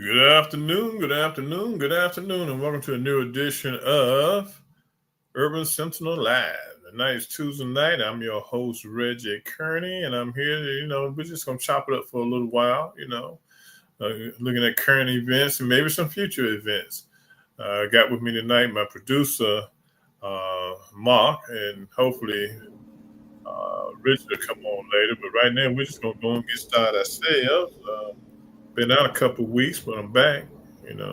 And welcome to a new edition of Urban Sentinel Live. Tonight is Tuesday night. I'm your host, Reggie Kearney, and I'm here to, we're just going to chop it up for a little while, looking at current events and maybe some future events. I got with me tonight my producer, Mark, and hopefully Richard will come on later. But right now, we're just going to go and get started ourselves. Been out a couple of weeks, but I'm back.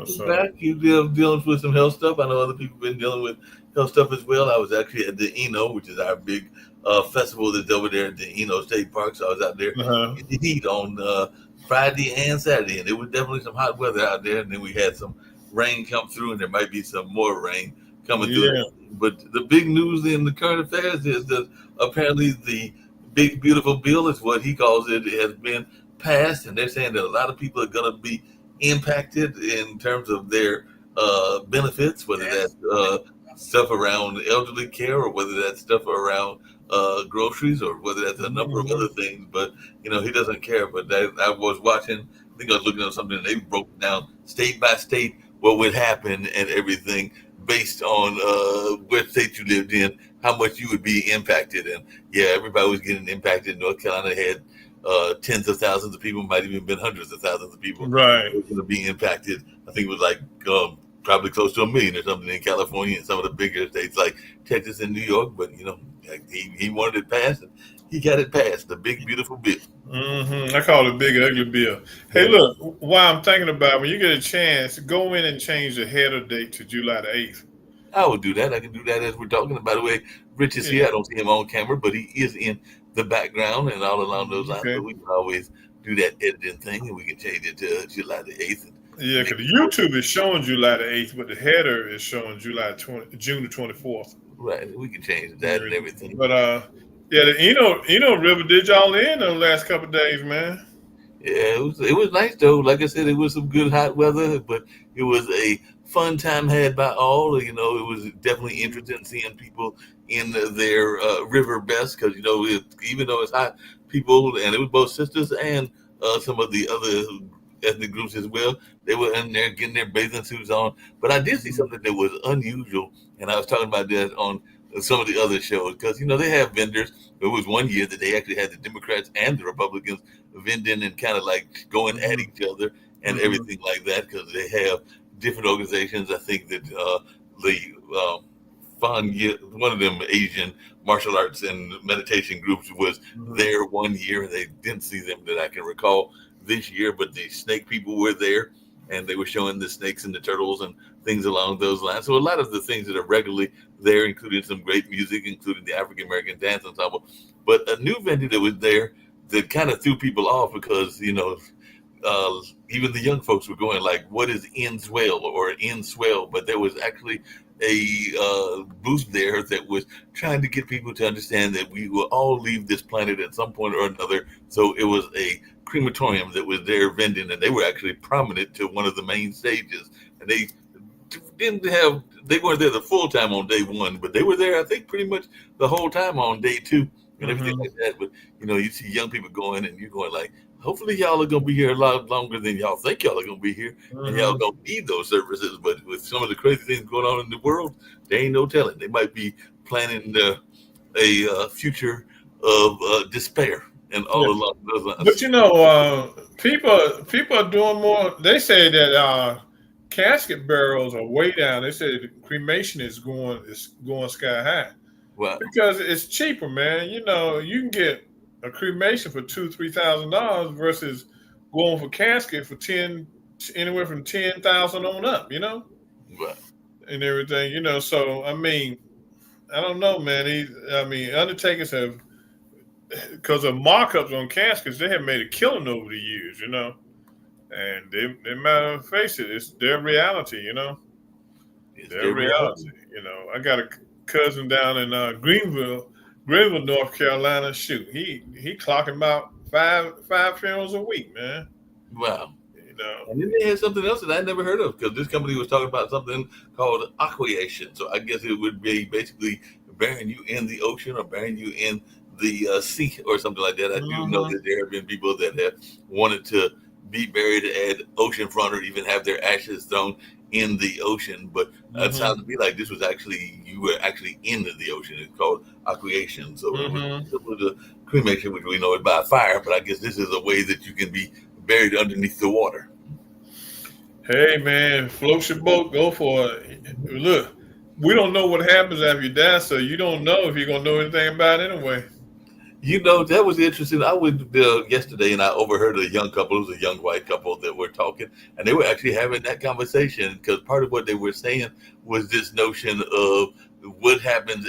So Back, you dealing with some health stuff. I know other people have been dealing with health stuff as well. I was actually at the Eno, which is our big festival that's over there at the Eno State Park. So I was out there in the heat on Friday and Saturday, and it was definitely some hot weather out there. And then we had some rain come through, and there might be some more rain coming through. But the big news in the current affairs is that apparently the big beautiful bill is what he calls it has been passed, and they're saying that a lot of people are going to be impacted in terms of their benefits, whether that's stuff around elderly care or whether that's stuff around groceries or whether that's a number of other things. But he doesn't care. But I was watching, I think I was looking at something, and they broke down state by state what would happen and everything based on what state you lived in, how much you would be impacted. And yeah, everybody was getting impacted. North Carolina had tens of thousands of people, might even been hundreds of thousands of people right were going to be impacted. I think it was like probably close to 1 million or something in California and some of the bigger states like Texas and New York. But he wanted it passed, and he got it passed. The big beautiful bill. I call it big ugly bill. Hey, look, while I'm thinking about it, when you get a chance, go in and change the header date to July the 8th. I would do that. I can do that as we're talking. By the way, Rich is here. I don't see him on camera, but he is in the background and all along those lines. So we can always do that editing thing, and we can change it to July the 8th. Yeah, because YouTube is showing July the 8th, but the header is showing June the 24th. Right. We can change that and everything. But the Eno River did y'all in the last couple of days, man. Yeah, it was nice though. Like I said, it was some good hot weather, but it was a fun time had by all. It was definitely interesting seeing people in their river best because even though it's hot, people, and it was both sisters and some of the other ethnic groups as well. They were in there getting their bathing suits on. But I did see something that was unusual, and I was talking about that on some of the other shows because they have vendors. It was one year that they actually had the Democrats and the Republicans vending and kind of like going at each other and everything like that because they have different organizations. I think that one of them Asian martial arts and meditation groups was there one year, and they didn't see them that I can recall this year, but the snake people were there, and they were showing the snakes and the turtles and things along those lines. So a lot of the things that are regularly there, including some great music, including the African American Dance Ensemble. But a new venue that was there that kind of threw people off because, even the young folks were going like, what is in swell or in swell? But there was actually a booth there that was trying to get people to understand that we will all leave this planet at some point or another. So it was a crematorium that was there vending, and they were actually prominent to one of the main stages. And they weren't there the full time on day one, but they were there, I think, pretty much the whole time on day two and everything like that. But you see young people going, and you're going like, hopefully y'all are gonna be here a lot longer than y'all think y'all are gonna be here, and y'all gonna need those services. But with some of the crazy things going on in the world, there ain't no telling. They might be planning a future of despair and all along those lines. But people are doing more. They say that casket barrels are way down. They say the cremation is going sky high. Wow. Because it's cheaper, man. You can get a cremation for $2,000-$3,000 versus going for casket for anywhere from 10,000 on up. Right. And everything. So I mean, I don't know, man. Undertakers have, because of markups on caskets, they have made a killing over the years. And they matter face it, it's their reality. It's their reality. I got a cousin down in Greenville, North Carolina. Shoot, he clocking about five funerals a week, man. Wow. And then they had something else that I never heard of because this company was talking about something called aquation. So I guess it would be basically burying you in the ocean or burying you in the sea or something like that. I do know that there have been people that have wanted to be buried at oceanfront or even have their ashes thrown in the ocean. But it sounded to me like this was actually, you were actually in the ocean. It's called aquation. So it was similar to cremation, which we know is by fire, but I guess this is a way that you can be buried underneath the water. Hey man, float your boat, go for it. Look, we don't know what happens after you die, so you don't know if you're gonna know anything about it anyway. You know, that was interesting. I went yesterday and I overheard a young couple, it was a young white couple that were talking, and they were actually having that conversation because part of what they were saying was this notion of what happens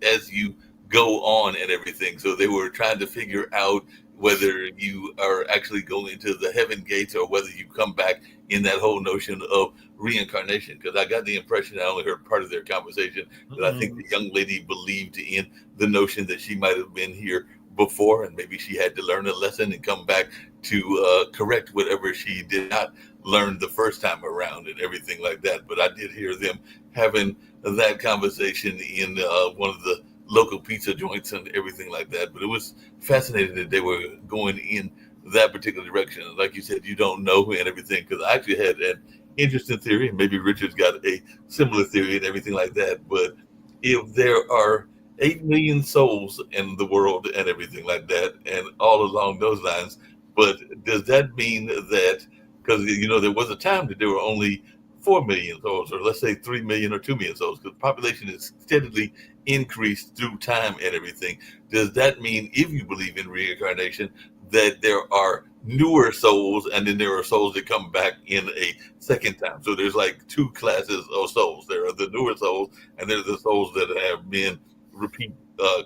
as you go on and everything. So they were trying to figure out whether you are actually going into the heaven gates or whether you come back in that whole notion of reincarnation. Because I got the impression, I only heard part of their conversation, that I think the young lady believed in the notion that she might have been here before and maybe she had to learn a lesson and come back to correct whatever she did not learn the first time around and everything like that. But I did hear them having that conversation in one of the local pizza joints and everything like that. But it was fascinating that they were going in that particular direction. Like you said, you don't know and everything, because I actually had an interesting theory, and maybe Richard's got a similar theory and everything like that. But if there are 8 million souls in the world and everything like that, and all along those lines, but does that mean that, because you know there was a time that there were only 4 million souls, or let's say 3 million or 2 million souls, because population is steadily increased through time and everything. Does that mean, if you believe in reincarnation, that there are newer souls and then there are souls that come back in a second time? So there's like two classes of souls. There are the newer souls and there's the souls that have been repeat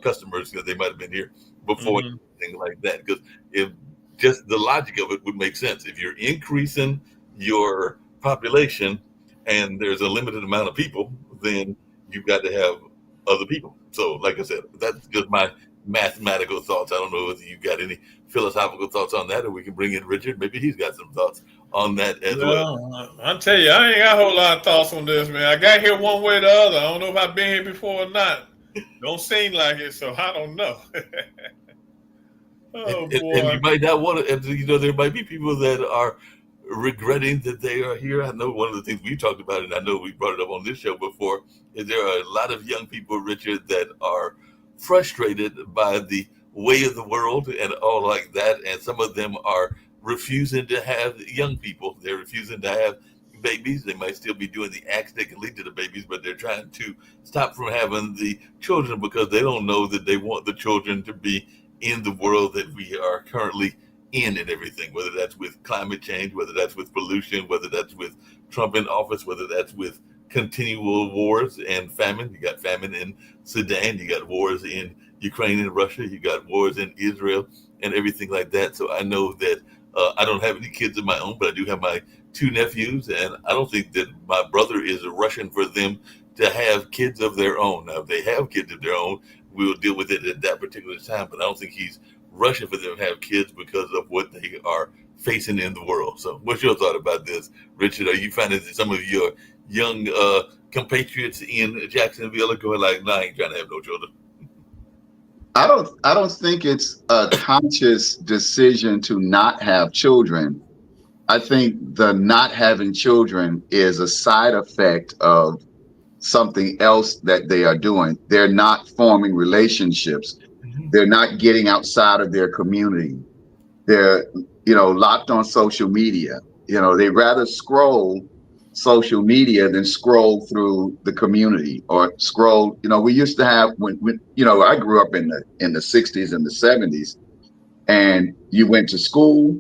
customers because they might have been here before, things like that. Because if just the logic of it would make sense, if you're increasing your population and there's a limited amount of people, then you've got to have other people. So like I said, that's just my mathematical thoughts. I don't know if you got any philosophical thoughts on that, or we can bring in Richard. Maybe he's got some thoughts on that as well. I tell you, I ain't got a whole lot of thoughts on this, man. I got here one way or the other. I don't know if I've been here before or not. Don't seem like it, so I don't know. Oh, boy. And you might not want to, and you know, there might be people that are regretting that they are here. I know one of the things we talked about, and I know we brought it up on this show before, is there are a lot of young people, Richard, that are frustrated by the way of the world and all like that. And some of them are refusing to have young people. They're refusing to have babies. They might still be doing the acts that can lead to the babies, but they're trying to stop from having the children because they don't know that they want the children to be in the world that we are currently in and everything, whether that's with climate change, whether that's with pollution, whether that's with Trump in office, whether that's with continual wars and famine. You got famine in Sudan, you got wars in Ukraine and Russia, you got wars in Israel and everything like that. So I know that I don't have any kids of my own, but I do have my 2 nephews, and I don't think that my brother is rushing for them to have kids of their own. Now, if they have kids of their own, we'll deal with it at that particular time, but I don't think he's rushing for them to have kids because of what they are facing in the world. So what's your thought about this, Richard? Are you finding that some of your young compatriots in Jacksonville are going like, nah, I ain't trying to have no children? I don't think it's a conscious decision to not have children. I think the not having children is a side effect of something else that they are doing. They're not forming relationships. They're not getting outside of their community. They're, locked on social media. They'd rather scroll social media than scroll through the community or scroll. We used to have when I grew up in the 60s and the 70s, and you went to school,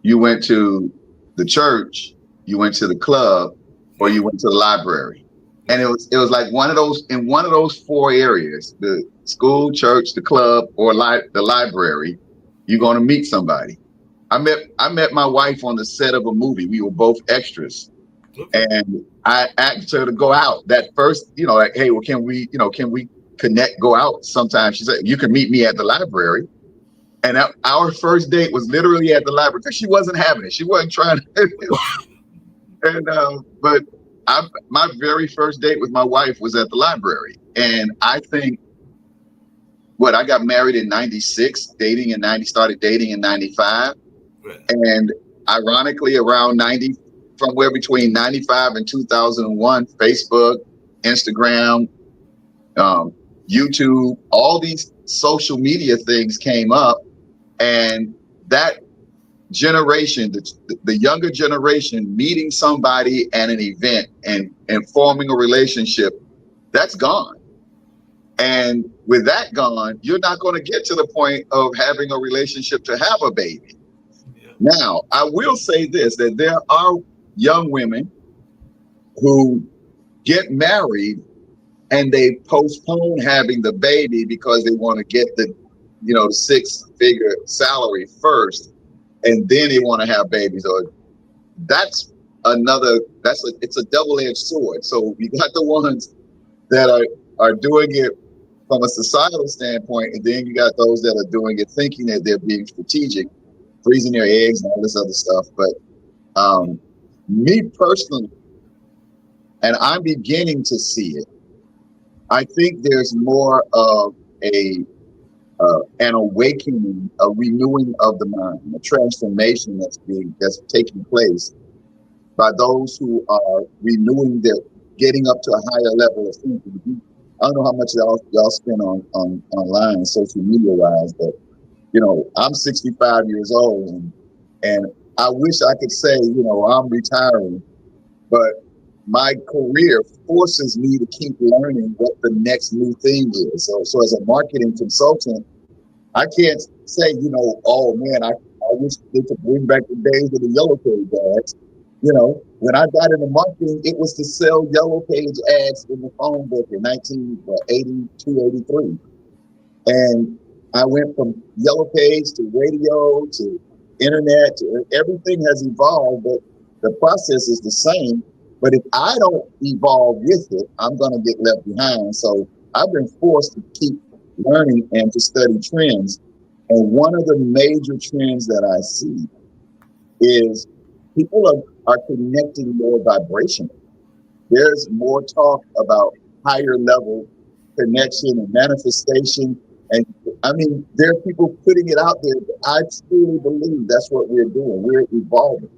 you went to the church, you went to the club, or you went to the library. And it was like one of those 4 areas, the school, church, the club, or the library, you're going to meet somebody. I met my wife on the set of a movie. We were both extras. Okay. And I asked her to go out that first, like, hey, well, can we connect, go out sometime? She said, you can meet me at the library. And our first date was literally at the library because she wasn't having it. She wasn't trying to. But my very first date with my wife was at the library. And I think I got married in 96, started dating in 95. Right. And ironically, around 90, somewhere between 95 and 2001, Facebook, Instagram, YouTube, all these social media things came up, and that generation, the younger generation, meeting somebody at an event and forming a relationship, that's gone. And with that gone, you're not going to get to the point of having a relationship to have a baby. Yeah. Now, I will say this, that there are young women who get married and they postpone having the baby because they want to get the 6-figure salary first, and then they want to have babies. Or it's a double-edged sword. So you got the ones that are doing it from a societal standpoint, and then you got those that are doing it thinking that they're being strategic, freezing their eggs and all this other stuff. But me personally, and I'm beginning to see it, I think there's more of an awakening, a renewing of the mind, a transformation that's taking place by those who are renewing getting up to a higher level of thinking. I don't know how much y'all spend on online, social media wise, but I'm 65 years old, and I wish I could say I'm retiring, but my career forces me to keep learning what the next new thing is. So as a marketing consultant, I can't say, oh man, I wish they could bring back the days of the yellow page ads. When I got into marketing, it was to sell yellow page ads in the phone book in 1982, 83. And I went from yellow page to radio to internet to everything has evolved, but the process is the same. But if I don't evolve with it, I'm going to get left behind. So I've been forced to keep learning and to study trends. And one of the major trends that I see is people are connecting more vibrationally. There's more talk about higher level connection and manifestation. And I mean, there are people putting it out there, but I truly believe that's what we're doing. We're evolving.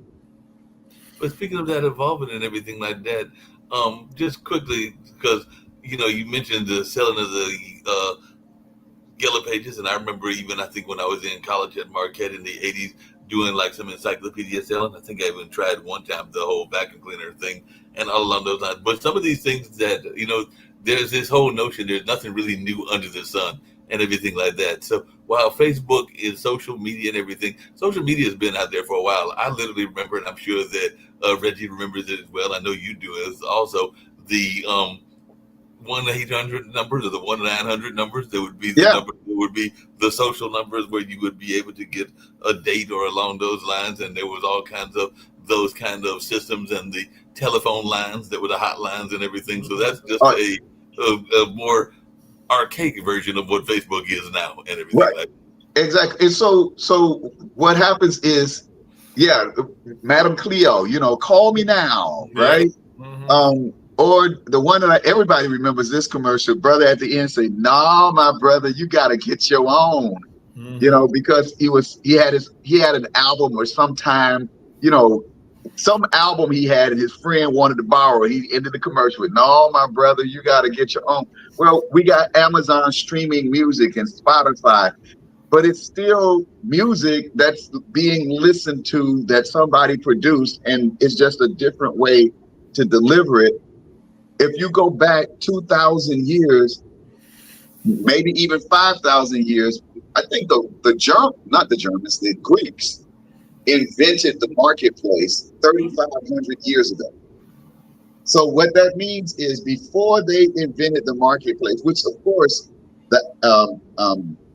But speaking of that evolving and everything like that, just quickly, because you mentioned the selling of the yellow pages, and I remember I think when I was in college at Marquette in the 80s, doing like some encyclopedia selling. I think I even tried one time the whole vacuum cleaner thing and all along those lines. But some of these things that there's this whole notion there's nothing really new under the sun and everything like that. So while Facebook is social media and everything, social media has been out there for a while. I literally remember, and I'm sure that Reggie remembers it as well. I know you do as also the 1-800 numbers or the 1-900 numbers. That would be the number. That would be the social numbers where you would be able to get a date or along those lines. And there was all kinds of those kind of systems and the telephone lines that were the hotlines and everything. So that's just a more archaic version of what Facebook is now and everything like that. Exactly. And so what happens is, Madam Cleo, call me now, right? Mm-hmm. Or the one that everybody remembers this commercial, brother at the end say, "No, my brother, you got to get your own," because he had an album or sometime, some album he had and his friend wanted to borrow. He ended the commercial with, "No, my brother, you got to get your own." Well, we got Amazon streaming music and Spotify, but it's still music that's being listened to that somebody produced, and it's just a different way to deliver it. If you go back 2,000 years, maybe even 5,000 years, I think the Greeks invented the marketplace 3,500 years ago. So what that means is before they invented the marketplace, which of course the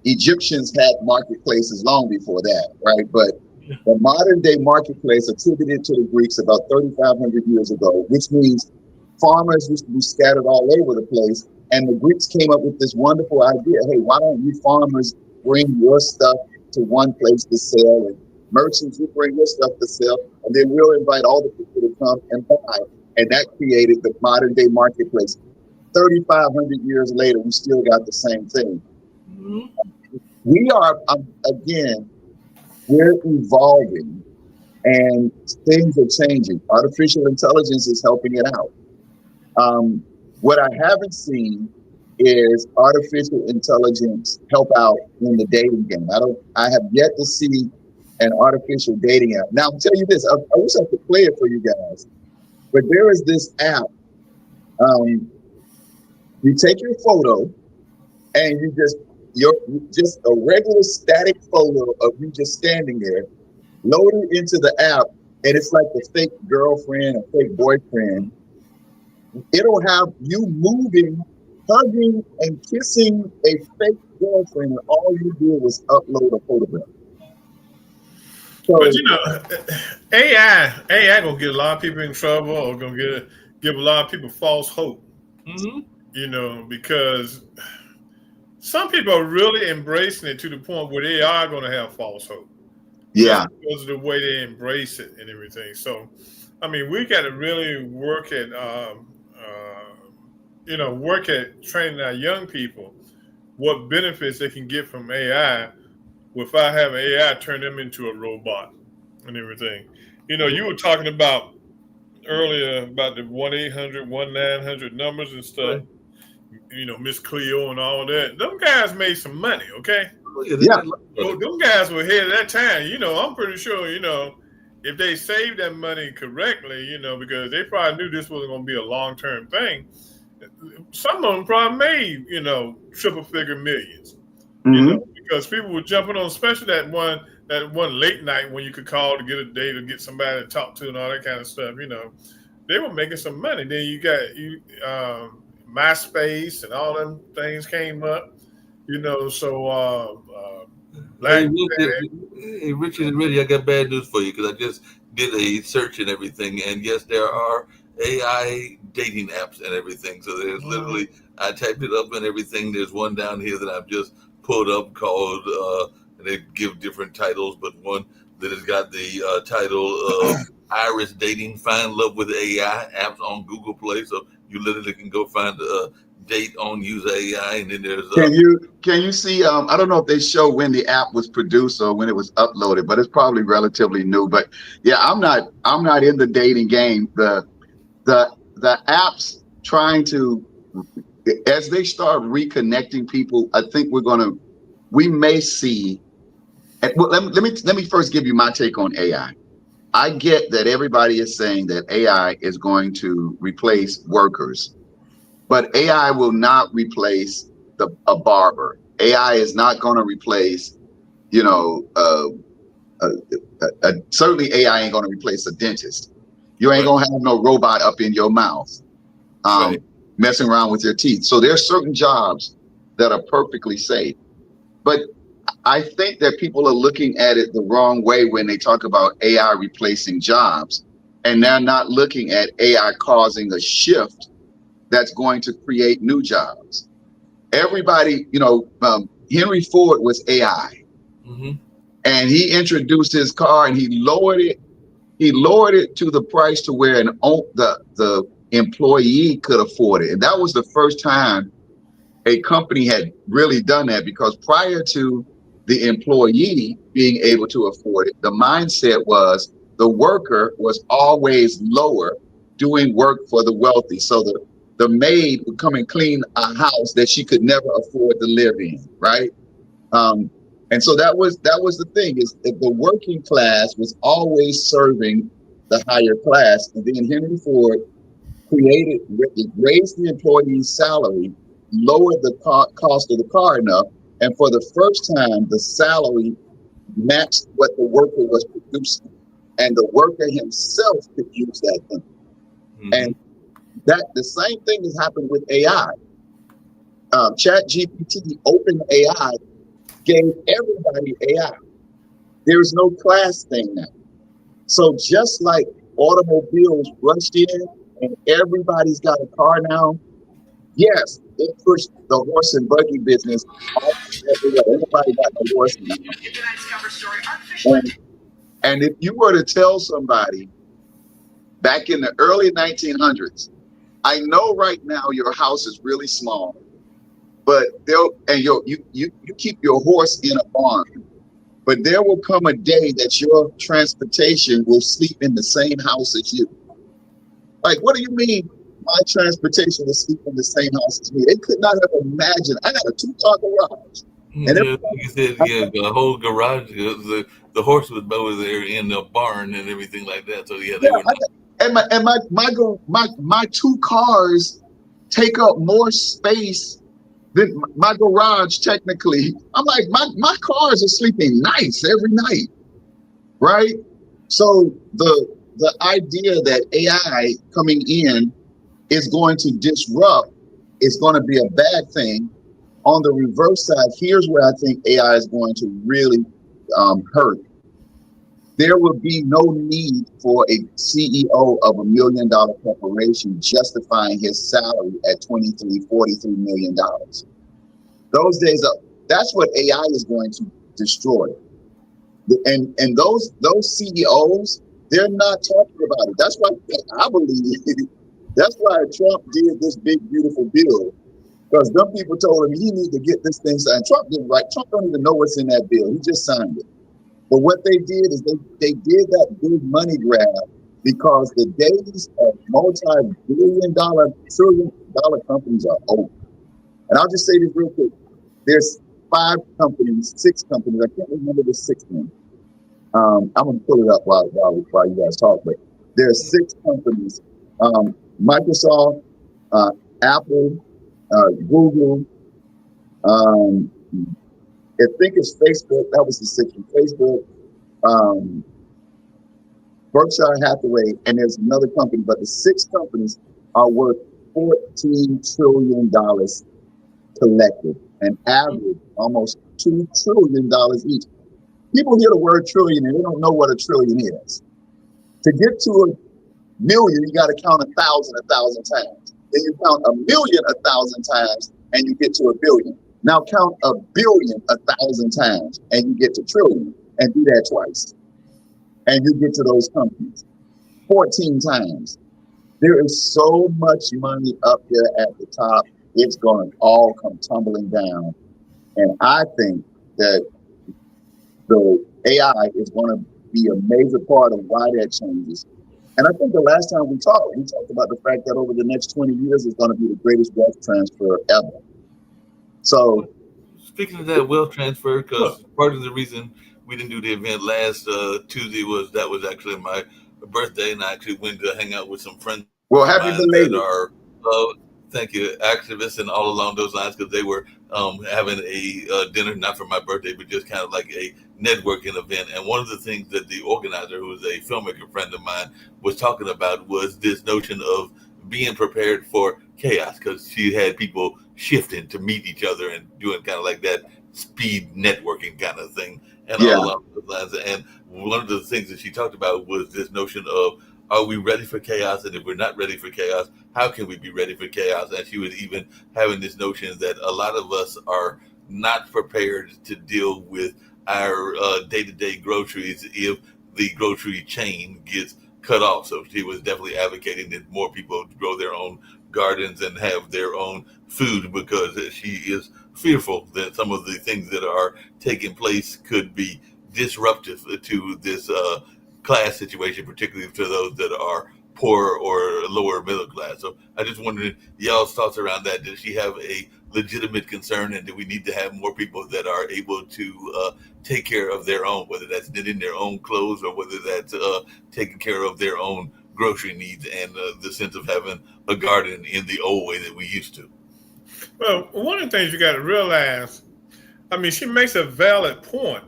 Egyptians had marketplaces long before that, right? But the modern day marketplace attributed to the Greeks about 3,500 years ago, which means farmers used to be scattered all over the place. And the Greeks came up with this wonderful idea. Hey, why don't you farmers bring your stuff to one place to sell, and merchants, you bring your stuff to sell, and then we'll invite all the people to come and buy. And that created the modern day marketplace. 3,500 years later, we still got the same thing. Mm-hmm. We are, again, we're evolving. and things are changing. Artificial intelligence is helping it out. What I haven't seen is artificial intelligence help out in the dating game. I have yet to see an artificial dating app. Now, I'll tell you this, I wish I could play it for you guys, but there is this app. You take your photo and just a regular static photo of you just standing there, load it into the app, and it's like a fake girlfriend, a fake boyfriend. It'll have you moving, hugging, and kissing a fake girlfriend, and all you did was upload a photograph. So, but AI gonna get a lot of people in trouble, or gonna give a lot of people false hope. Mm-hmm. Because some people are really embracing it to the point where they are going to have false hope. Yeah, because of the way they embrace it and everything. So, I mean, we got to really work at training our young people what benefits they can get from AI without having AI turn them into a robot and everything. You were talking about earlier about the 1-800-1900 numbers and stuff. Right. Miss Cleo and all that. Them guys made some money, okay? Yeah. Them guys were ahead of that time. I'm pretty sure, if they saved that money correctly, because they probably knew this wasn't going to be a long-term thing. Some of them probably made, triple figure millions, because people were jumping on, especially that one late night when you could call to get a date or get somebody to talk to and all that kind of stuff, they were making some money. Then you got, MySpace and all them things came up, so hey, Richard, really, I got bad news for you because I just did a search and everything, and yes, there are AI dating apps and everything. So there's literally, I typed it up and everything. There's one down here that I've just pulled up called, they give different titles, but one that has got the title of Iris Dating, Find Love with AI apps on Google Play. So you literally can go find a date on use AI, and then there's can you see? I don't know if they show when the app was produced or when it was uploaded, but it's probably relatively new. But yeah, I'm not in the dating game. The apps trying to, as they start reconnecting people, I think we may see. Well, let me first give you my take on AI. I get that everybody is saying that AI is going to replace workers, but AI will not replace a barber. AI is not going to replace, certainly AI ain't going to replace a dentist. You ain't going to have no robot up in your mouth, messing around with your teeth. So there's certain jobs that are perfectly safe, but I think that people are looking at it the wrong way when they talk about AI replacing jobs, and they're not looking at AI causing a shift that's going to create new jobs. Everybody, Henry Ford was AI, and he introduced his car and he lowered it. He lowered it to the price to where the employee could afford it, and that was the first time a company had really done that, because prior to the employee being able to afford it, the mindset was the worker was always lower doing work for the wealthy. So the maid would come and clean a house that she could never afford to live in, right? And so that was the thing, is that the working class was always serving the higher class. And then Henry Ford raised the employee's salary, lowered the cost of the car enough, and for the first time, the salary matched what the worker was producing, and the worker himself could use that thing. And that the same thing has happened with AI. ChatGPT, OpenAI, gave everybody AI. There is no class thing now. So just like automobiles rushed in and everybody's got a car now, yes, it pushed the horse and buggy business off everywhere. Everybody got a horse now. And if you were to tell somebody back in the early 1900s, I know right now your house is really small, but you keep your horse in a barn. but there will come a day that your transportation will sleep in the same house as you. Like, what do you mean my transportation will sleep in the same house as me? They could not have imagined. I got a 2-car garage. And Yeah, like you said, yeah, the whole garage, the horse was over there in the barn and everything like that. So yeah, they yeah, were not. my 2 cars take up more space than my garage. Technically, I'm like my cars are sleeping nice every night, right? So the idea that AI coming in is going to disrupt is going to be a bad thing. On the reverse side, here's where I think AI is going to really hurt. There will be no need for a CEO of $1 million corporation justifying his salary at $43 million. Those days are, that's what AI is going to destroy. And those CEOs, they're not talking about it. That's why I believe that's why Trump did this big beautiful bill, because them people told him he need to get this thing signed. Trump didn't write. Trump don't even know what's in that bill. He just signed it. But what they did is they did that big money grab because the days of multi-billion-dollar, trillion-dollar companies are over. And I'll just say this real quick. There's 5 companies, 6 companies. I can't remember the 6th one. I'm going to pull it up while you guys talk. But there are 6 companies: Microsoft, Apple, Google. I think it's Facebook. That was the 6th one. Facebook, Berkshire Hathaway, and there's another company. But the 6 companies are worth $14 trillion collective, an average almost $2 trillion each. People hear the word trillion and they don't know what a trillion is. To get to a million, you got to count 1,000 times. Then you count a million 1,000 times and you get to a billion. Now count a billion 1,000 times and you get to trillion, and do that twice. And you get to those companies 14 times. There is so much money up there at the top. It's going to all come tumbling down. And I think that the AI is going to be a major part of why that changes. And I think the last time we talked about the fact that over the next 20 years is going to be the greatest wealth transfer ever. So, speaking of that wealth transfer, because part of the reason we didn't do the event last Tuesday was that was actually my birthday, and I actually went to hang out with some friends. Well, happy belated. That are, thank you, activists and all along those lines, because they were having a dinner, not for my birthday, but just kind of like a networking event. And one of the things that the organizer, who was a filmmaker friend of mine, was talking about was this notion of being prepared for chaos, because she had people shifting to meet each other and doing kind of like that speed networking kind of thing, and all along those lines. And one of the things that she talked about was this notion of, are we ready for chaos? And if we're not ready for chaos, how can we be ready for chaos? And she was even having this notion that a lot of us are not prepared to deal with our day-to-day groceries if the grocery chain gets cut off. So she was definitely advocating that more people grow their own gardens and have their own food, because she is fearful that some of the things that are taking place could be disruptive to this class situation, particularly to those that are poor or lower middle class. So I just wondered y'all's thoughts around that. Does she have a legitimate concern, and do we need to have more people that are able to take care of their own, whether that's knitting their own clothes or whether that's taking care of their own grocery needs, and the sense of having a garden in the old way that we used to? Well, one of the things you got to realize, I mean, she makes a valid point,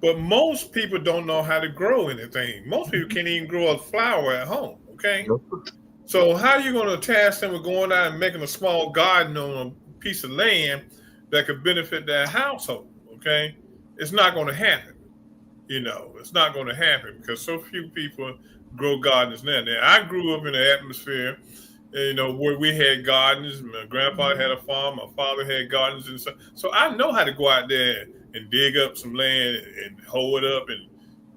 but most people don't know how to grow anything. Most people can't even grow a flower at home, okay? So how are you going to task them with going out and making a small garden on a piece of land that could benefit their household, okay? It's not going to happen. It's not going to happen because so few people grow gardens now. Now, I grew up in an atmosphere, where we had gardens. My grandpa had a farm. My father had gardens, and so I know how to go out there and dig up some land and hoe it up and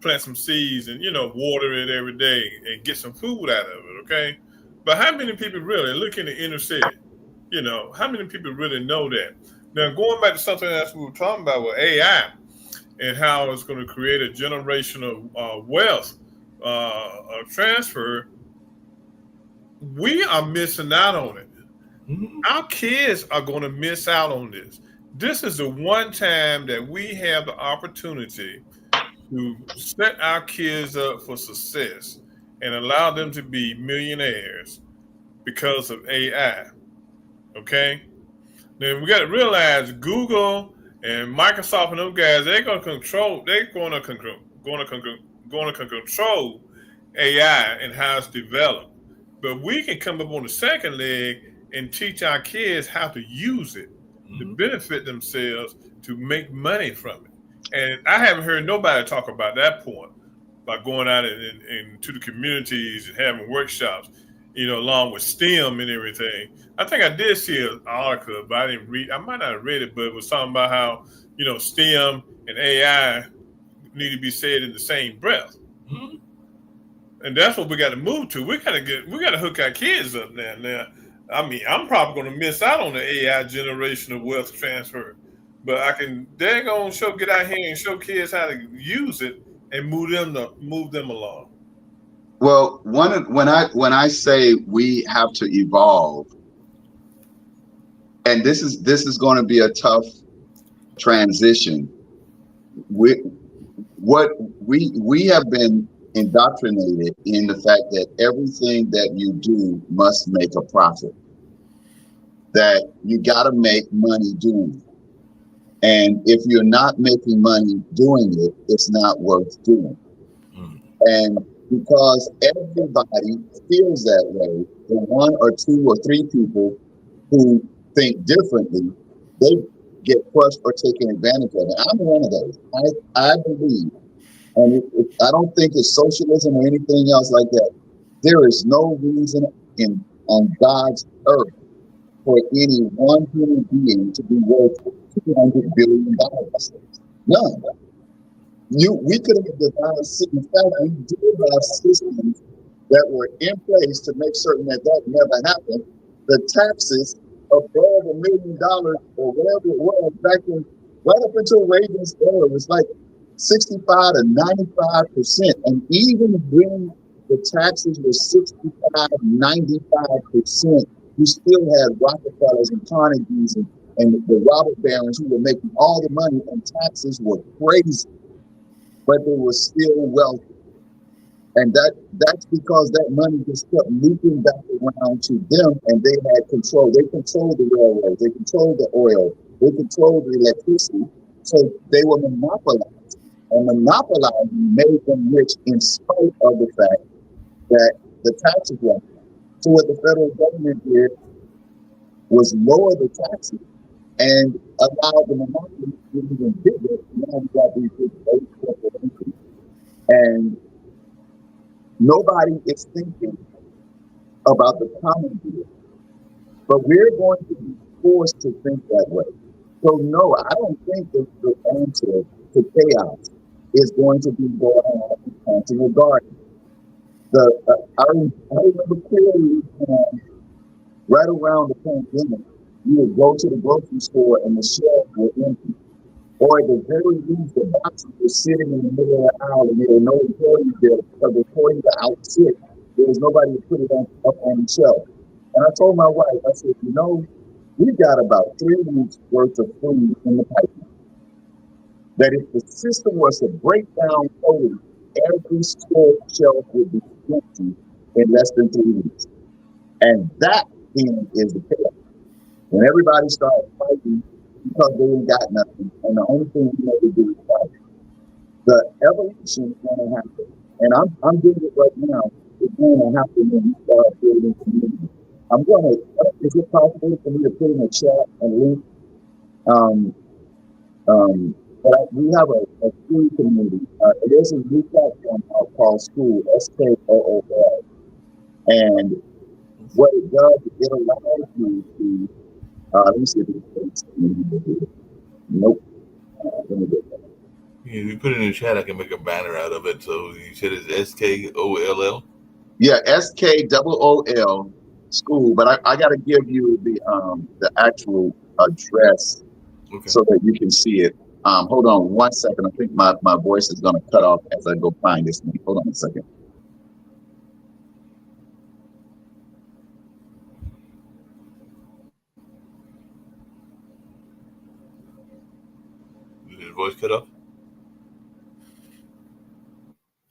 plant some seeds and water it every day and get some food out of it. Okay, but how many people really look in the inner city? How many people really know that? Now, going back to something else we were talking about with AI, and how it's going to create a generational wealth transfer, we are missing out on it. Mm-hmm. Our kids are going to miss out on this. This is the one time that we have the opportunity to set our kids up for success and allow them to be millionaires because of AI. Okay? Then we got to realize Google and Microsoft and those guys, they're going to control AI and how it's developed. But we can come up on the second leg and teach our kids how to use it to benefit themselves, to make money from it. And I haven't heard nobody talk about that point, by going out into the communities and having workshops, along with STEM and everything. I think I did see an article, but I didn't read. I might not have read it, but it was talking about how, STEM and AI need to be said in the same breath. Mm-hmm. And that's what we got to move to. We got to hook our kids up now. Now, I mean, I'm probably going to miss out on the AI generational wealth transfer, but I can get out here and show kids how to use it and move them along. Well, when I say we have to evolve, and this is going to be a tough transition. We have been indoctrinated in the fact that everything that you do must make a profit, that you got to make money doing it. And if you're not making money doing it, it's not worth doing. And because everybody feels that way, the one or two or three people who think differently, they get crushed or taken advantage of. And I'm one of those. I believe, and I don't think it's socialism or anything else like that. There is no reason on God's earth for any one human being to be worth $200 billion. None. We could have devised, in fact, we did have systems that were in place to make certain that never happened. The taxes above $1 million or whatever it was back in, right up until Reagan's era, it was like 65 to 95%. And even when the taxes were 65, 95%, you still had Rockefellers and Carnegies and the robber barons who were making all the money, and taxes were crazy, but they were still wealthy. And that's because that money just kept looping back around to them, and they had control. They controlled the railroads, they controlled the oil, they controlled the electricity. So they were monopolized, and monopolizing made them rich in spite of the fact that the taxes were. So what the federal government did was lower the taxes and allow the monopoly to be even bigger. Now we got these big corporations, and nobody is thinking about the common good. But we're going to be forced to think that way. So no, I don't think that the answer to chaos is going to be going on in Continental Garden. I remember clearly right around the pandemic, you would go to the grocery store and the shelves were empty. Or at the very least, the boxes were sitting in the middle of the aisle and there were no employees there because the employees were out sick. There was nobody to put it up on the shelf. And I told my wife, I said, we got about 3 weeks worth of food in the pipeline. That if the system was to break down totally, every store shelf would be empty in less than 3 weeks. And that then is the chaos. When everybody started fighting because they ain't got nothing, and the only thing we know to do is fight. The evolution is going to happen, and I'm doing it right now. It's going to happen when we start building community. Is it possible for me to put in a chat a link? But we have a school community. There's a new platform called School, SKOOL, and what it does, it allows you to. Let me see if it's nope. Let me get that. Yeah, if you put it in the chat, I can make a banner out of it. So you said it's SKOOL? Yeah, SKOOL School, but I got to give you the actual address so that you can see it. Hold on 1 second. I think my voice is going to cut off as I go find this link. Hold on a second. Did his voice cut off?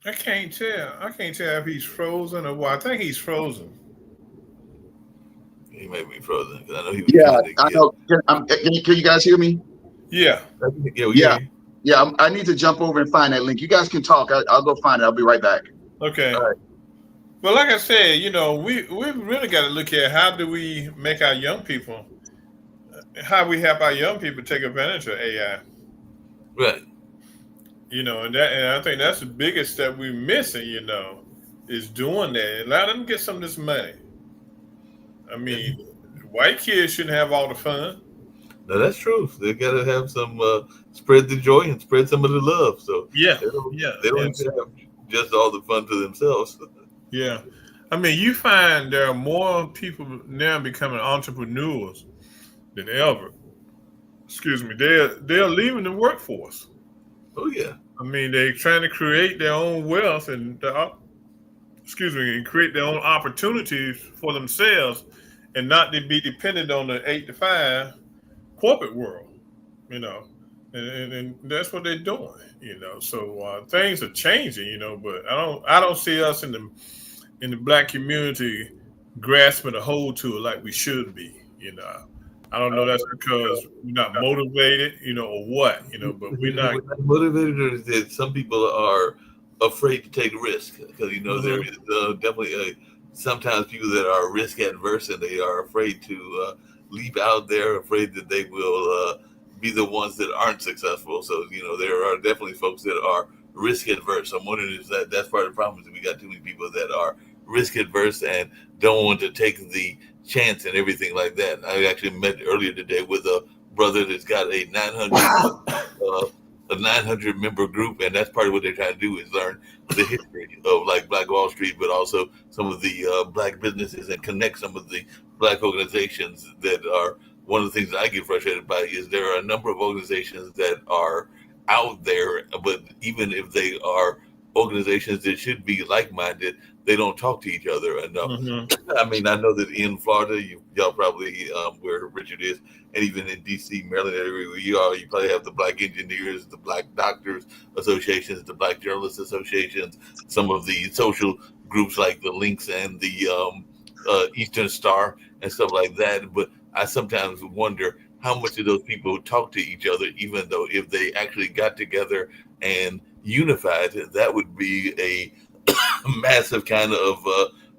I can't tell. I can't tell if he's frozen or what. I think he's frozen. He may be frozen because I know he was. Yeah, I know. Can you guys hear me? Yeah. Yeah. I need to jump over and find that link. You guys can talk. I'll go find it. I'll be right back. Okay. All right. But like I said, you know, we really got to look at how do we make our young people, how we help our young people take advantage of AI. Right. You know, and I think that's the biggest step we're missing, you know, is doing that. And let them get some of this money. I mean, white kids shouldn't have all the fun. No, that's true. They got to have some spread the joy and spread some of the love. So they don't have just all the fun to themselves. Yeah, I mean, you find there are more people now becoming entrepreneurs than ever. Excuse me, they're leaving the workforce. Oh yeah. I mean, they're trying to create their own wealth and and create their own opportunities for themselves, and not to be dependent on the 8 to 5 corporate world, you know, and that's what they're doing, you know. So things are changing, you know, but I don't see us in the black community grasping a hold to it like we should be, you know. I don't know. That's because we're not motivated, you know, or what, you know. But we're not motivated. Or that some people are afraid to take risks because you know there is definitely sometimes people that are risk adverse and they are afraid to leap out there, afraid that they will be the ones that aren't successful. So you know there are definitely folks that are risk adverse. I'm wondering if that's part of the problem is that we got too many people that are risk adverse and don't want to take the chance and everything like that. I actually met earlier today with a brother that's got a 900 member group, and that's part of what they're trying to do is learn the history of like Black Wall Street, but also some of the black businesses and connect some of the black organizations that are. One of the things that I get frustrated by is there are a number of organizations that are out there, but even if they are organizations that should be like-minded, they don't talk to each other enough. I mean, I know that in Florida, y'all probably where Richard is, and even in DC, Maryland, area where you are, you probably have the Black engineers, the Black doctors associations, the Black journalists associations, some of the social groups like the Links and the Eastern Star and stuff like that. But I sometimes wonder how much of those people talk to each other, even though if they actually got together and unified, that would be a massive kind of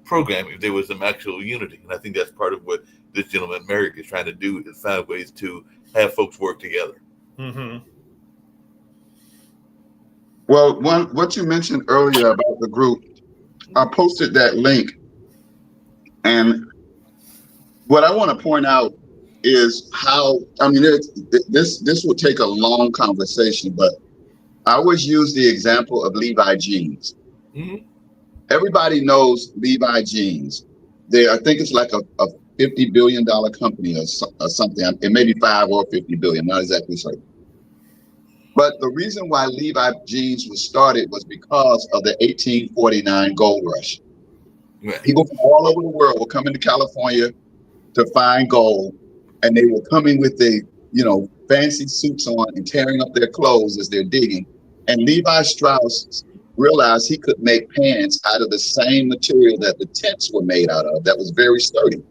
program if there was some actual unity. And I think that's part of what this gentleman Merrick is trying to do is find ways to have folks work together. Well, what you mentioned earlier about the group, I posted that link, and what I want to point out is how, I mean, this will take a long conversation, but I always use the example of Levi Jeans. Everybody knows Levi Jeans. I think it's like a $50 billion company or something. It may be 5 or 50 billion, not exactly certain. But the reason why Levi Jeans was started was because of the 1849 gold rush. Right. People from all over the world were coming to California to find gold, and they were coming with the, fancy suits on and tearing up their clothes as they're digging. And Levi Strauss realized he could make pants out of the same material that the tents were made out of that was very sturdy.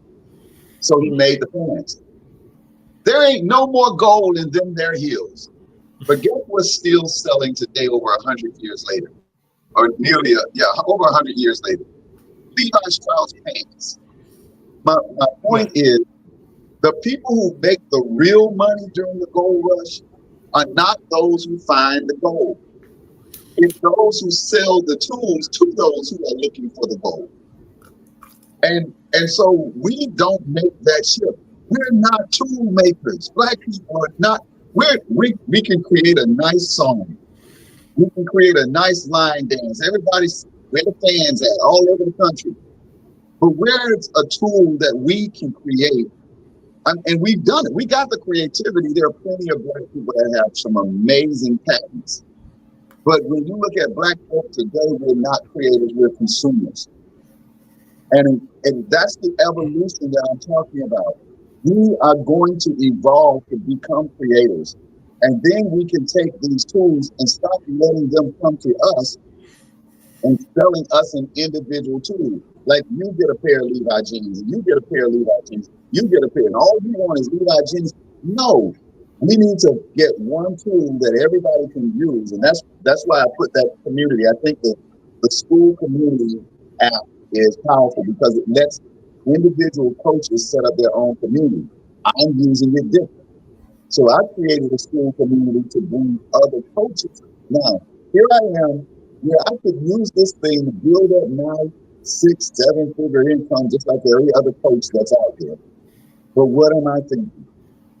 So he made the pants. There ain't no more gold in them their heels. But guess what's still selling today over 100 years later? Or nearly, over 100 years later. Levi Strauss pants. My point is, the people who make the real money during the gold rush are not those who find the gold. It's those who sell the tools to those who are looking for the gold. And so we don't make that shift. We're not tool makers. Black people are not. We can create a nice song. We can create a nice line dance. Everybody's where the fans at all over the country. But where's a tool that we can create? And we've done it. We got the creativity. There are plenty of black people that have some amazing patents. But when you look at black folk today, we're not creators, we're consumers. And that's the evolution that I'm talking about. We are going to evolve to become creators. And then we can take these tools and stop letting them come to us and selling us an individual tool. Like you get a pair of Levi jeans, and you get a pair of Levi jeans, you get a pair, and all you want is Levi jeans. No, we need to get one tool that everybody can use, and that's why I put that community. I think that the school community app is powerful because it lets individual coaches set up their own community. I'm using it different. So I created a school community to bring other coaches. Now, here I am, where I could use this thing to build up my 6-7-figure income just like every other coach that's out there. But what am I thinking?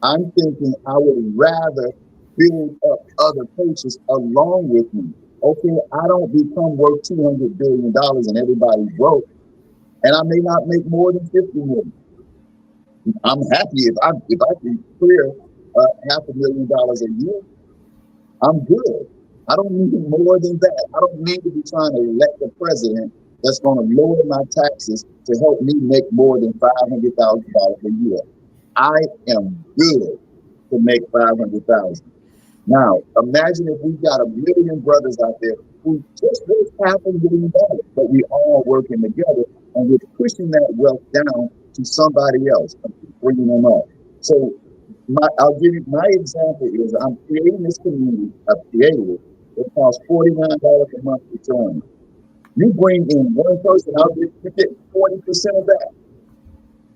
I'm thinking I would rather build up other coaches along with me. Okay, I don't become worth $200 billion and everybody's broke, and I may not make more than $50 million. I'm happy if I can clear $500,000 a year. I'm good. I don't need more than that. I don't need to be trying to elect a president that's going to lower my taxes to help me make more than $500,000 a year. I am good to make $500,000. Now, imagine if we got 1 million brothers out there who just make $500,000, but we all working together and we're pushing that wealth down to somebody else and bringing them up. So I'll give you my example is I'm creating this community. I've created it. It costs $49 a month to join. You bring in one person, you get 40% of that.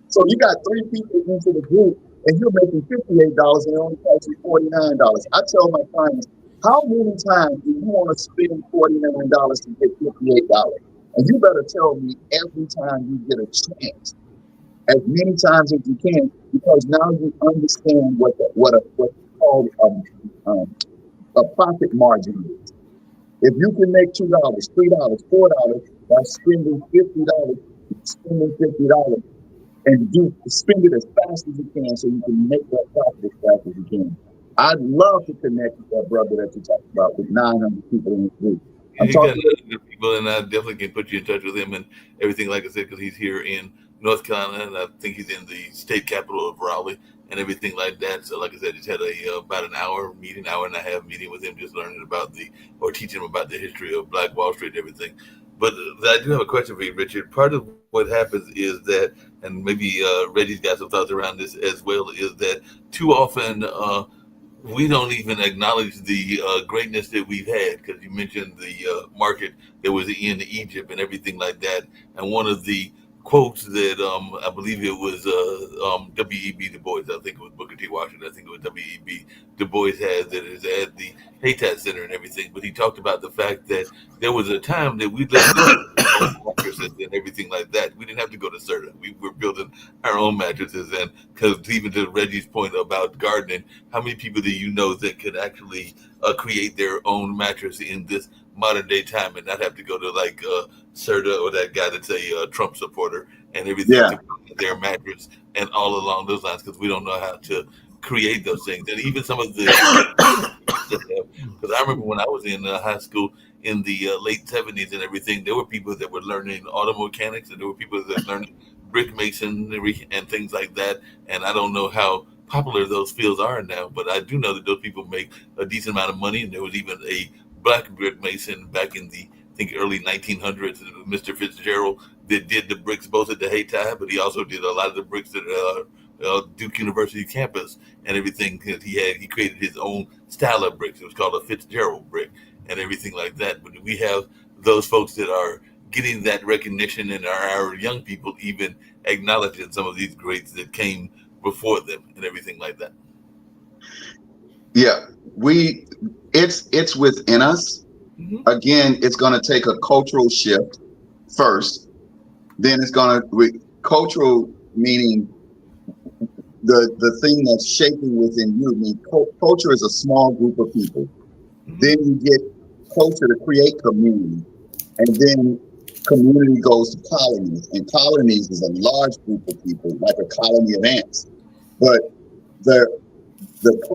So you got 3 people into the group and you're making $58 and it only costs you $49. I tell my clients, how many times do you want to spend $49 to get $58? And you better tell me every time you get a chance, as many times as you can, because now you understand what's called a profit margin is. If you can make $2, $3, $4 by spending $50, and spend it as fast as you can so you can make that profit as fast as you can. I'd love to connect with that brother that you talked about with 900 people in this group. He's got good people, and I definitely can put you in touch with him and everything, like I said, because he's here in North Carolina, and I think he's in the state capital of Raleigh and everything like that. So, like I said, just had about an hour and a half meeting with him, just learning teaching him about the history of Black Wall Street and everything. But I do have a question for you, Richard. Part of what happens is that, and maybe Reggie's got some thoughts around this as well, is that too often we don't even acknowledge the greatness that we've had, because you mentioned the market that was in Egypt and everything like that. And one of the quotes that I believe it was W.E.B. Du Bois, I think it was Booker T. Washington, I think it was W.E.B. Du Bois had, that is at the Hatat Center and everything. But he talked about the fact that there was a time that we lived mattresses and everything like that. We didn't have to go to Serta. We were building our own mattresses. And because even to Reggie's point about gardening, how many people do you know that could actually create their own mattress in this modern day time and not have to go to like Serta or that guy that's a Trump supporter and everything to create their mattress and all along those lines, because we don't know how to create those things. And even some of the because I remember when I was in high school in the late 70s and everything, there were people that were learning auto mechanics and there were people that were learning brick masonry and things like that. And I don't know how popular those fields are now, but I do know that those people make a decent amount of money. And there was even a black brick mason back in the, I think, early 1900s, Mr. Fitzgerald, that did the bricks both at the Hayti, but he also did a lot of the bricks at Duke University campus and everything. He created his own style of bricks. It was called a Fitzgerald brick and everything like that. But we have those folks that are getting that recognition, and our young people even acknowledging some of these greats that came before them and everything like that. Yeah, it's within us. Mm-hmm. Again, it's going to take a cultural shift first. Then it's going to cultural, meaning the thing that's shaping within you. I mean, culture is a small group of people. Mm-hmm. Then you get culture to create community, and then community goes to colonies, and colonies is a large group of people, like a colony of ants. But the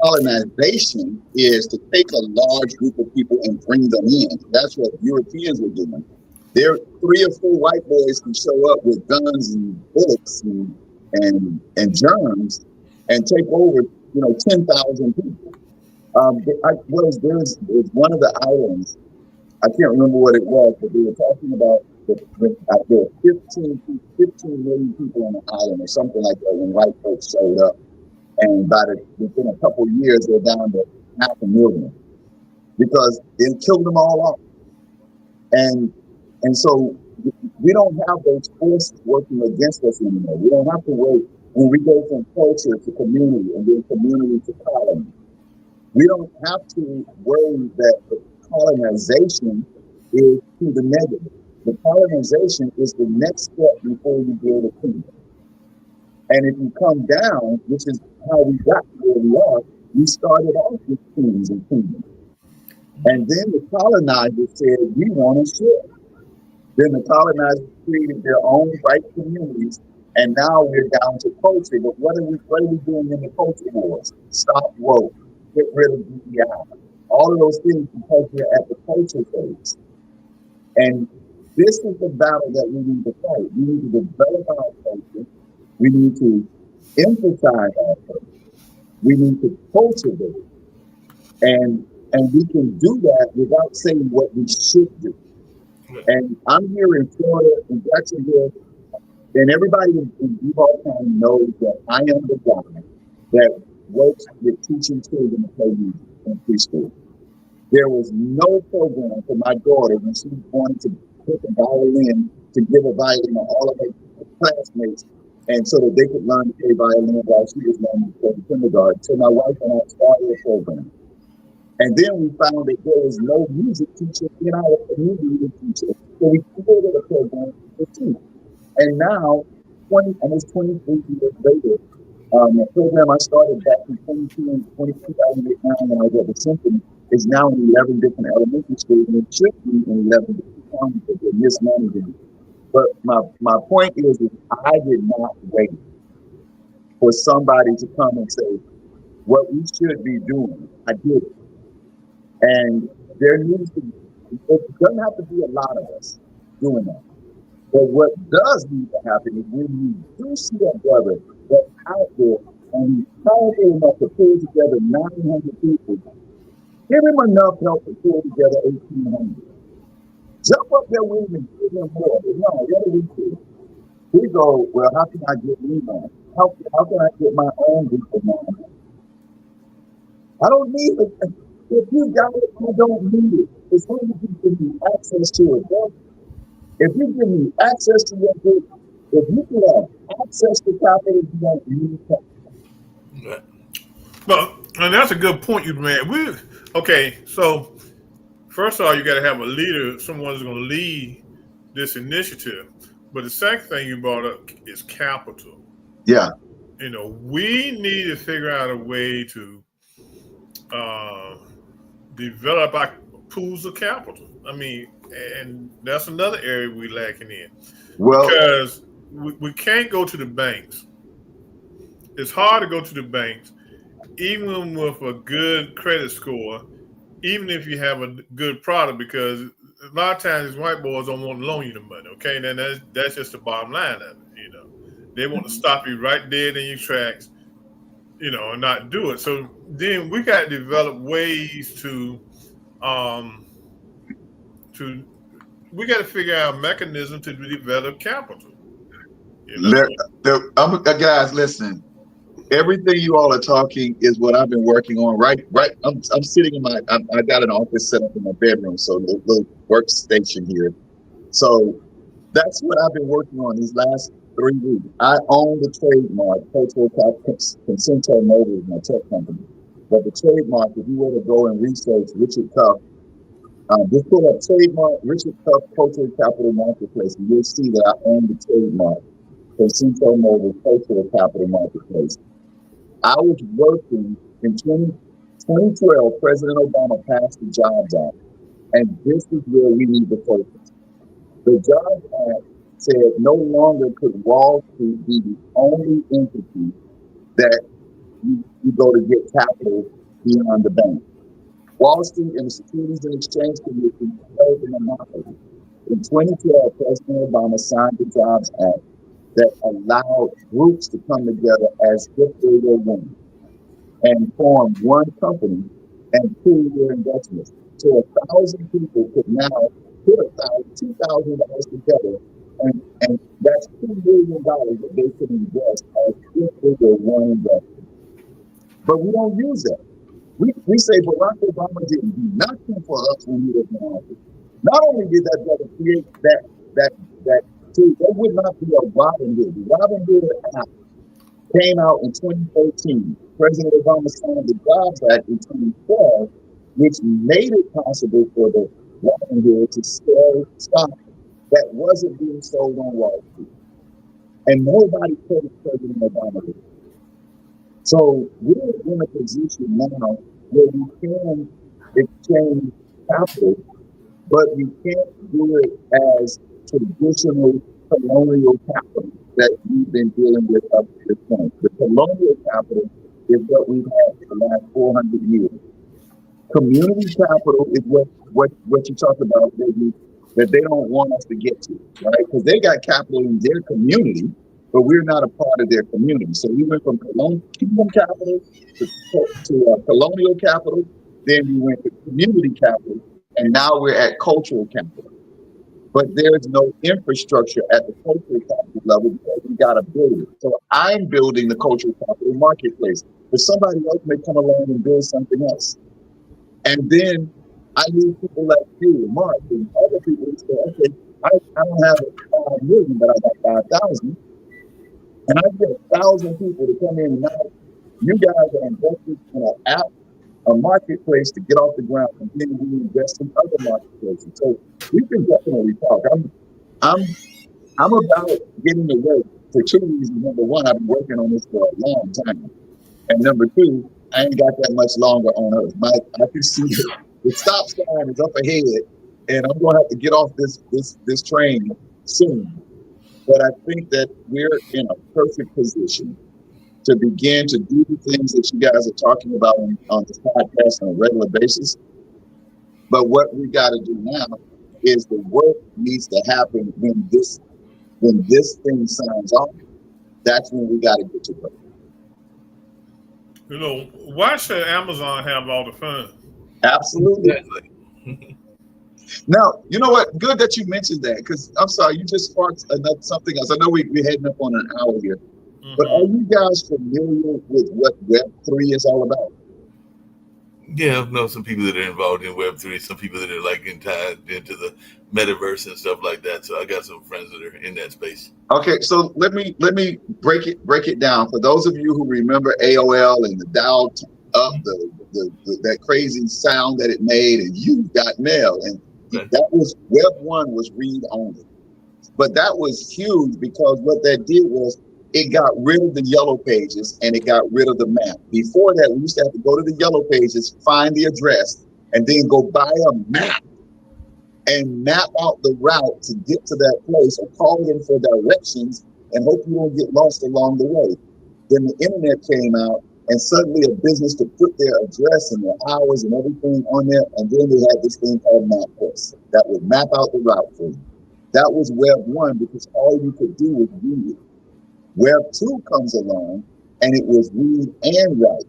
colonization is to take a large group of people and bring them in. That's what Europeans were doing. There, 3 or 4 white boys can show up with guns and bullets and germs and take over, 10,000 people. There's one of the islands. I can't remember what it was, but they were talking about there were 15 million people on the island or something like that when white folks showed up. And within a couple of years, they're down to 500,000 because they killed them all off. And so we don't have those forces working against us anymore. We don't have to wait when we go from culture to community and then community to colony. We don't have to worry that the colonization is to the negative. The colonization is the next step before you build a kingdom. And if you come down, which is how we got to where we are, we started off with kings and kingdoms. And then the colonizers said, we want to share. Then the colonizers created their own white communities, and now we're down to culture. But what are we doing in the culture wars? Stop woke, get rid of DEI. All of those things because we're at the culture phase. And this is the battle that we need to fight. We need to develop our culture. We need to emphasize our culture. We need to cultivate. And we can do that without saying what we should do. And I'm here in Florida, in Jacksonville, and everybody in Duval County knows that I am the guy that works with teaching children to play music in preschool. There was no program for my daughter when she wanted to pick a violin to give a violin to all of her classmates, and so that they could learn to play violin while she was learning to play kindergarten. So my wife and I started a program. And then we found that there was no music teacher in our community to teach it. So we created a program to teach. And now, almost 23 years later, the program I started back in 2008 when I was at the Sentinel is now in 11 different elementary schools, and it should be in 11 different counties that they're mismanaging. But my point is I did not wait for somebody to come and say what we should be doing. I did it. And there needs to be, it doesn't have to be a lot of us doing that. But what does need to happen is when you do see that brother that's out there and he's powerful enough to pull together 900 people, give him enough help to pull together 1,800. Jump up there with him and give him more. But no, what do we do? We go, well, how can I get me on? How can I get my own group of men? I don't need it. If you got it, I don't need it. It's only if you give me access to it. If you give me access to your group, if you can have access to capital, you don't need capital. Well, and that's a good point you made. So first of all, you got to have a leader, someone who's going to lead this initiative. But the second thing you brought up is capital. Yeah. We need to figure out a way to develop our pools of capital. I mean, and that's another area we're lacking in. Well, because we can't go to the banks. It's hard to go to the banks, even with a good credit score, even if you have a good product, because a lot of times these white boys don't want to loan you the money. Okay, then that's just the bottom line of it. They want to stop you right dead in your tracks, and not do it. So then we got to develop ways to we got to figure out a mechanism to develop capital. Guys, listen. Everything you all are talking is what I've been working on. Right. I'm sitting in I got an office set up in my bedroom, so a little workstation here. So that's what I've been working on these last 3 weeks. I own the trademark. Sentinel Mobile is my tech company. But the trademark, if you were to go and research Richard Cuff, just pull up trademark Richard Cuff Cultural Capital Marketplace, and you'll see that I own the trademark for Sentinel Mobile Cultural Capital Marketplace. I was working in 2012, President Obama passed the Jobs Act, and this is where we need to focus. The Jobs Act said no longer could Wall Street be the only entity that you go to get capital beyond the bank. Wall Street and the Securities and Exchange Commission held an monopoly. In 2012, President Obama signed the Jobs Act that allowed groups to come together as if they were one and form one company and pool their investments. So 1,000 people could now put $2,000 together, and that's $2 billion that they could invest as if they were one investment. But we don't use that. We say Barack Obama didn't do nothing for us when he was in office. Not only did that brother create that would not be a Robinhood. The Robinhood app came out in 2013. President Obama signed the Jobs Act in 2012, which made it possible for the Robinhood to sell stock that wasn't being sold on Wall Street. And nobody told President Obama this. So we're in a position now where we can exchange capital, but we can't do it as traditional colonial capital that we've been dealing with up to this point. The colonial capital is what we've had for the last 400 years. Community capital is what you talked about, baby, that they don't want us to get to, right? Because they got capital in their community, but we're not a part of their community. So we went from kingdom capital to colonial capital, then we went to community capital, and now we're at cultural capital. But there's no infrastructure at the cultural capital level because we got to build it. So I'm building the cultural capital marketplace, but somebody else may come along and build something else. And then I need people like you, Mark, and other people who say, okay, I don't have 5 million, but I got 5,000. And I get 1,000 people to come in and now you guys are invested in an app, a marketplace to get off the ground, and then we invest in other marketplaces. So we can definitely talk. I'm about getting the work for 2 reasons. Number one, I've been working on this for a long time. And number two, I ain't got that much longer on earth. I can see the stop sign is up ahead, and I'm gonna have to get off this train soon. But I think that we're in a perfect position to begin to do the things that you guys are talking about on this podcast on a regular basis. But what we got to do now is the work needs to happen when this thing signs off. That's when we got to get to work. You know, why should Amazon have all the fun? Absolutely. Now, you know what? Good that you mentioned that, because I'm sorry, you just sparked something else. I know we're heading up on an hour here. But are you guys familiar with what Web3 is all about? Yeah, I know some people that are involved in Web3, some people that are like tied into the metaverse and stuff like that. So I got some friends that are in that space. Okay, so let me break it down. For those of you who remember AOL and the dial up, that crazy sound that it made, and you got mail, and that was Web1 was read only. But that was huge because what that did was it got rid of the yellow pages and it got rid of the map. Before that, we used to have to go to the yellow pages, find the address, and then go buy a map and map out the route to get to that place, or call them for directions and hope you don't get lost along the way. Then the internet came out, and suddenly a business could put their address and their hours and everything on there, and then they had this thing called MapQuest that would map out the route for you. That was Web1 because all you could do was read it. Web2 comes along, and it was read and write.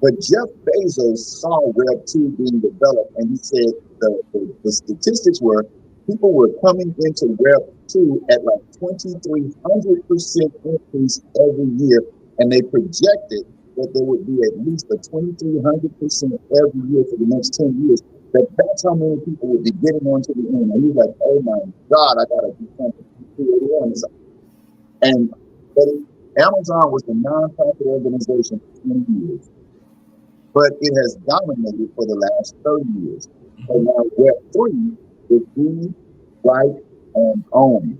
But Jeff Bezos saw Web2 being developed, and he said the statistics were people were coming into Web2 at like 2,300% increase every year, and they projected that there would be at least a 2,300% every year for the next 10 years. That's how many people would be getting onto the internet. And he's like, oh my God, I gotta do something. And Amazon was a non-profit organization for 20 years, but it has dominated for the last 30 years. So now Web3 is read, write, and own.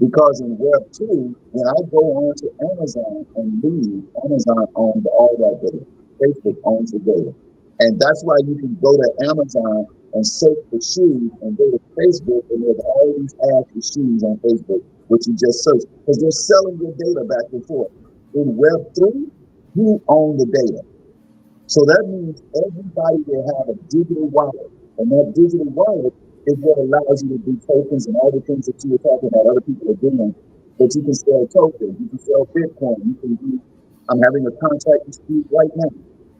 Because in Web2, when I go on to Amazon and read, Amazon owns all that data. Facebook owns the data. And that's why you can go to Amazon and search for shoes and go to Facebook, and there's all these ads for shoes on Facebook, which you just search, because they're selling your data back and forth. In Web3, You own the data. So that means everybody will have a digital wallet. And that digital wallet is what allows you to do tokens and all the things that you were talking about other people are doing. But you can sell tokens, you can sell Bitcoin, you can do, I'm having a contract dispute right now,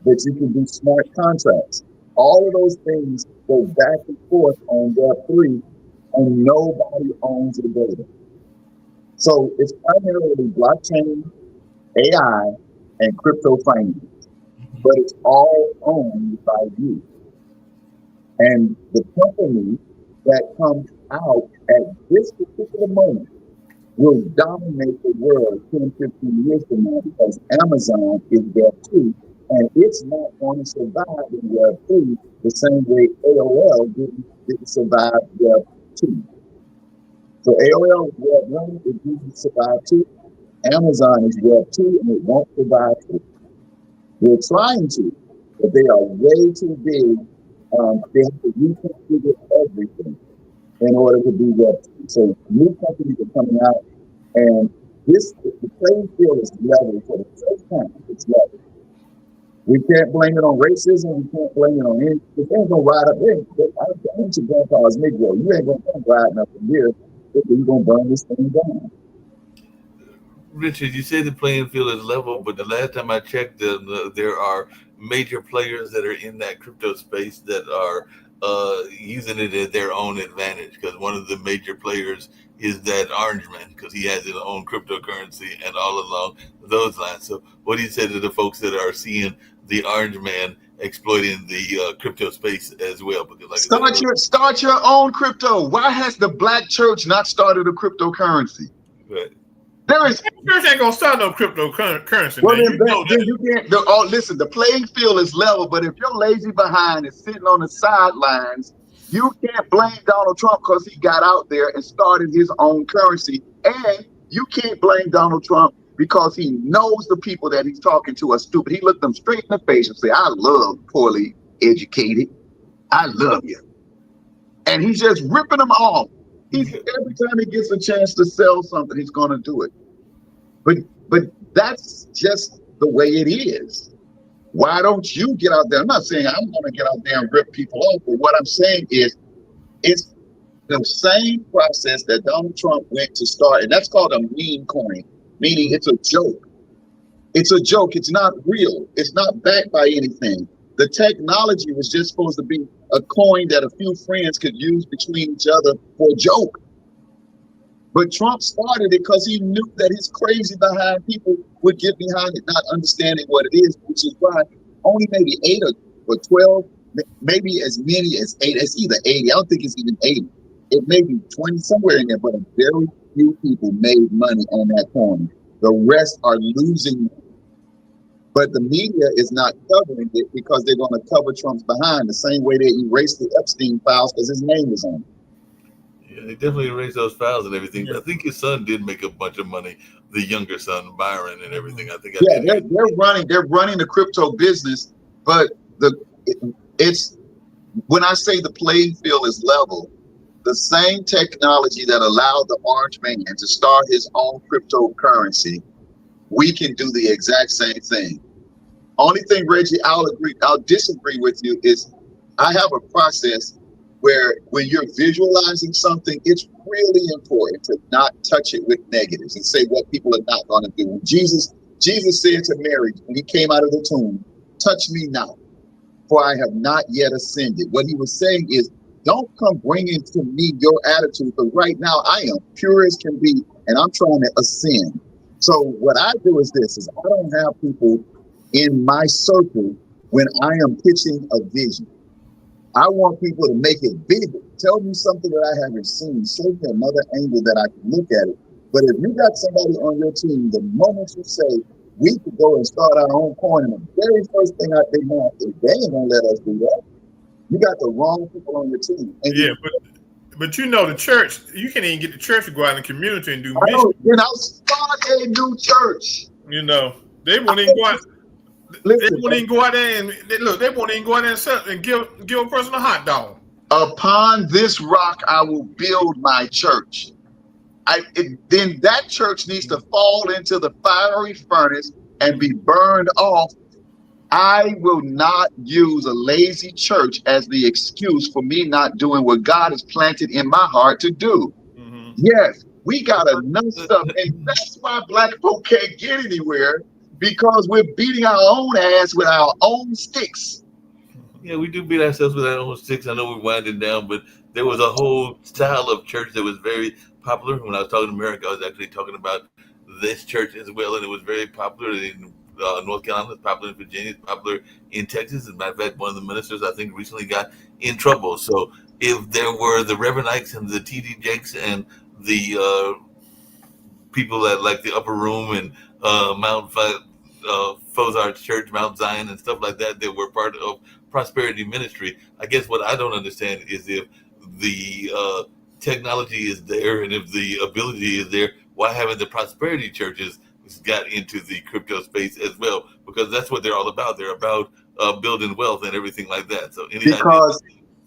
that you can do smart contracts. All of those things go back and forth on Web3, and nobody owns the data. So it's primarily blockchain, AI, and crypto finance, but it's all owned by you. And the company that comes out at this particular moment will dominate the world 10, 15 years from now, because Amazon is Web2, and it's not going to survive in Web3 the same way AOL didn't survive Web2. So AOL is Web1, it didn't survive 2. Amazon is Web2, and it won't survive 3. They're trying to, but they are way too big. They have to reconfigure everything in order to be Web2. So new companies are coming out, and the playing field is level for the first time. It's level. We can't blame it on racism. We can't blame it on anything. If they ain't gonna ride up there, I ain't your grandpa's Negro. You ain't gonna come riding up from here. You're gonna burn this thing down. Richard, you say the playing field is level, but the last time I checked, there are major players that are in that crypto space that are using it at their own advantage. Because one of the major players is that Orange Man, because he has his own cryptocurrency and all along those lines. So, what do you say to the folks that are seeing the Orange Man exploiting the crypto space as well? Because Start your own crypto. Why has the Black church not started a cryptocurrency? Right. There is church ain't gonna start no cryptocurrency. Well, then you can't. Listen, the playing field is level, but if your lazy behind is sitting on the sidelines, you can't blame Donald Trump because he got out there and started his own currency, and you can't blame Donald Trump because he knows the people that he's talking to are stupid. He looked them straight in the face and said, "I love poorly educated. I love you," and he's just ripping them off. Every time he gets a chance to sell something, he's going to do it. But that's just the way it is. Why don't you get out there? I'm not saying I'm going to get out there and rip people off, but what I'm saying is it's the same process that Donald Trump went to start, and that's called a meme coin, meaning it's a joke. It's a joke. It's not real. It's not backed by anything. The technology was just supposed to be a coin that a few friends could use between each other for a joke. But Trump started it because he knew that his crazy behind people would get behind it, not understanding what it is, which is why only maybe 8 or 12, maybe as many as 8. It's either 80. I don't think it's even 80. It may be 20, somewhere in there, but a very few people made money on that coin. The rest are losing money. But the media is not covering it because they're going to cover Trump's behind the same way they erased the Epstein files because his name was on it. Yeah, they definitely erased those files and everything. Yeah. I think his son did make a bunch of money. The younger son, Byron, and everything. I think. They're running the crypto business, but it's when I say the playing field is level, the same technology that allowed the Orange Man to start his own cryptocurrency, we can do the exact same thing. Only thing, Reggie, I'll disagree with you is I have a process where when you're visualizing something, it's really important to not touch it with negatives and say what people are not going to do. Jesus said to Mary when he came out of the tomb, "Touch me not, for I have not yet ascended." What he was saying is, don't come bringing to me your attitude, but right now I am pure as can be, and I'm trying to ascend. So what I do is this: I don't have people in my circle when I am pitching a vision. I want people to make it bigger. Tell me something that I haven't seen. Show me another angle that I can look at it. But if you got somebody on your team, the moment you say, we could go and start our own coin, and the very first thing out their mouth is, they ain't going to let us do that. You got the wrong people on your team. And but you know the church, you can't even get the church to go out in the community and do mission. Start a new church. You know, they won't even go out. They won't even go out there and they won't even go out there and give a person a hot dog. Upon this rock, I will build my church. Then that church needs to fall into the fiery furnace and be burned off, I will not use a lazy church as the excuse for me not doing what God has planted in my heart to do. Mm-hmm. Yes, we got enough stuff, and that's why black folk can't get anywhere, because we're beating our own ass with our own sticks. Yeah, we do beat ourselves with our own sticks. I know we're winding down, but there was a whole style of church that was very popular. When I was talking to America, I was actually talking about this church as well, and it was very popular in North Carolina, it's popular in Virginia, it's popular in Texas. As a matter of fact, one of the ministers I think recently got in trouble. So if there were the Reverend Ikes and the T.D. Jakes and the people at like the Upper Room and Fozard Church, Mount Zion, and stuff like that that were part of prosperity ministry. I guess what I don't understand is if the technology is there and if the ability is there, why haven't the prosperity churches got into the crypto space as well? Because that's what they're all about. They're about building wealth and everything like that. So any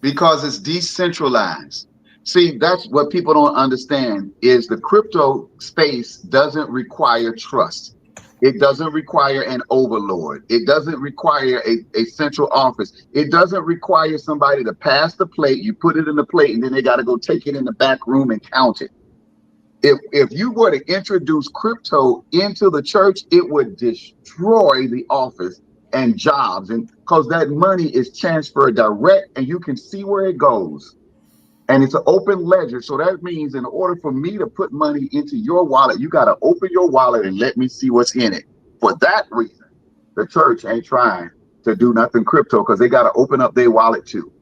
Because it's decentralized. See, that's what people don't understand is the crypto space doesn't require trust. It doesn't require an overlord. It doesn't require a central office. It doesn't require somebody to pass the plate. You put it in the plate and then they got to go take it in the back room and count it. If you were to introduce crypto into the church, it would destroy the office and jobs, and because that money is transferred direct and you can see where it goes. And it's an open ledger. So that means in order for me to put money into your wallet, you got to open your wallet and let me see what's in it. For that reason, the church ain't trying to do nothing crypto because they got to open up their wallet too.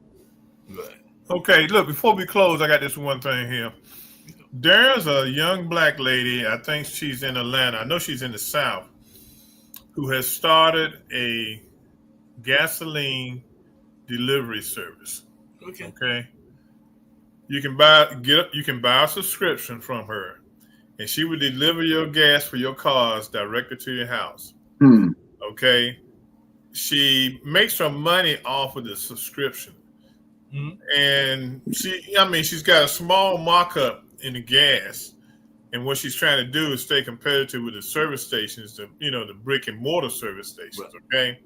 Okay, look, before we close, I got this one thing here. There's a young black lady, I think she's in Atlanta, I know she's in the South, who has started a gasoline delivery service. Okay. You can buy a subscription from her, and she would deliver your gas for your cars directly to your house. Okay. She makes her money off of the subscription. And she's got a small markup in the gas, and what she's trying to do is stay competitive with the service stations, the brick and mortar service stations. Right. Okay,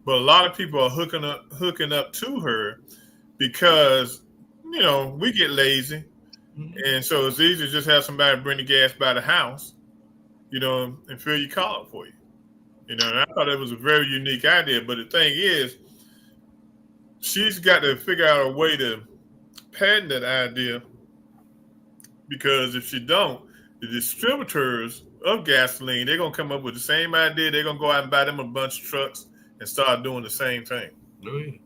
but a lot of people are hooking up to her because we get lazy, and so it's easy to just have somebody bring the gas by the house, and fill your car up for you. And I thought it was a very unique idea, but the thing is, she's got to figure out a way to patent that idea, because if she don't, the distributors of gasoline, they're going to come up with the same idea. They're going to go out and buy them a bunch of trucks and start doing the same thing. Really?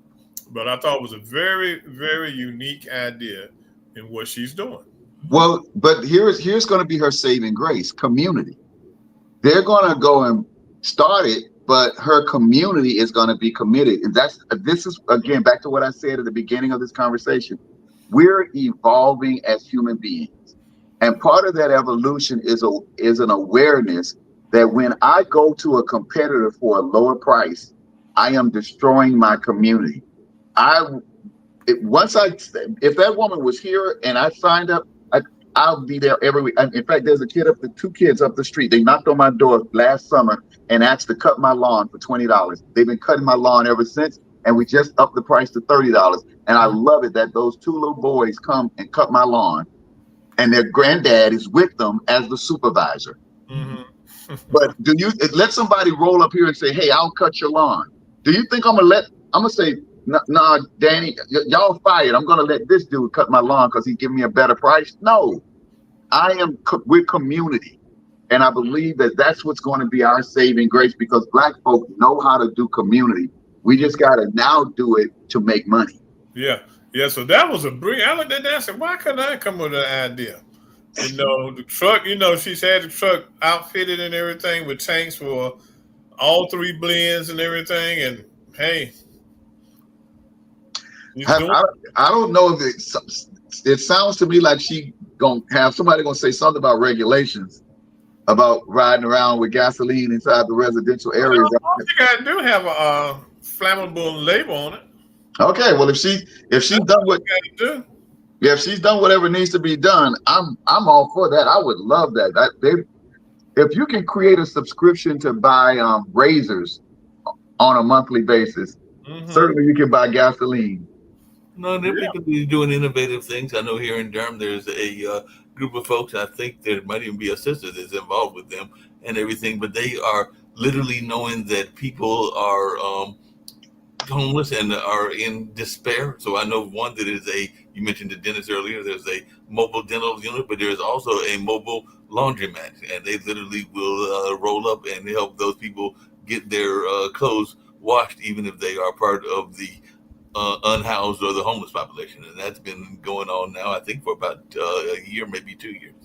But I thought it was a very, very unique idea in what she's doing. Well, but here's going to be her saving grace: community. They're going to go and start it, but her community is going to be committed. And this is, again, back to what I said at the beginning of this conversation. We're evolving as human beings. And part of that evolution is an awareness that when I go to a competitor for a lower price, I am destroying my community. If that woman was here and I signed up, I'll be there every week. In fact, there's two kids up the street. They knocked on my door last summer and asked to cut my lawn for $20. They've been cutting my lawn ever since, and we just upped the price to $30. And I love it that those two little boys come and cut my lawn, and their granddad is with them as the supervisor. Mm-hmm. But do you let somebody roll up here and say, "Hey, I'll cut your lawn"? Do you think I'm gonna say, "Nah, Danny, y'all fired. I'm gonna let this dude cut my lawn because he's giving me a better price"? No, we're community, and I believe that that's what's going to be our saving grace, because Black folk know how to do community. We just got to now do it to make money. Yeah. So that was a brilliant. I looked at that and said, "Why couldn't I come with an idea?" The truck. She's had the truck outfitted and everything with tanks for all three blends and everything. And hey, I don't know if it sounds to me like she gonna have somebody gonna say something about regulations about riding around with gasoline inside the residential areas. I think I do have a flammable label on it. Okay, well if she's done if she's done whatever needs to be done, I'm all for that. I would love that. if you can create a subscription to buy razors on a monthly basis, certainly you can buy gasoline. No, there are people doing innovative things. I know here in Durham, there's a group of folks. I think there might even be a sister that's involved with them and everything. But they are literally knowing that people are homeless and are in despair. So I know one that is you mentioned the dentist earlier. There's a mobile dental unit, but there's also a mobile laundromat, and they literally will roll up and help those people get their clothes washed, even if they are part of the unhoused or the homeless population, and that's been going on now, I think, for about a year, maybe 2 years.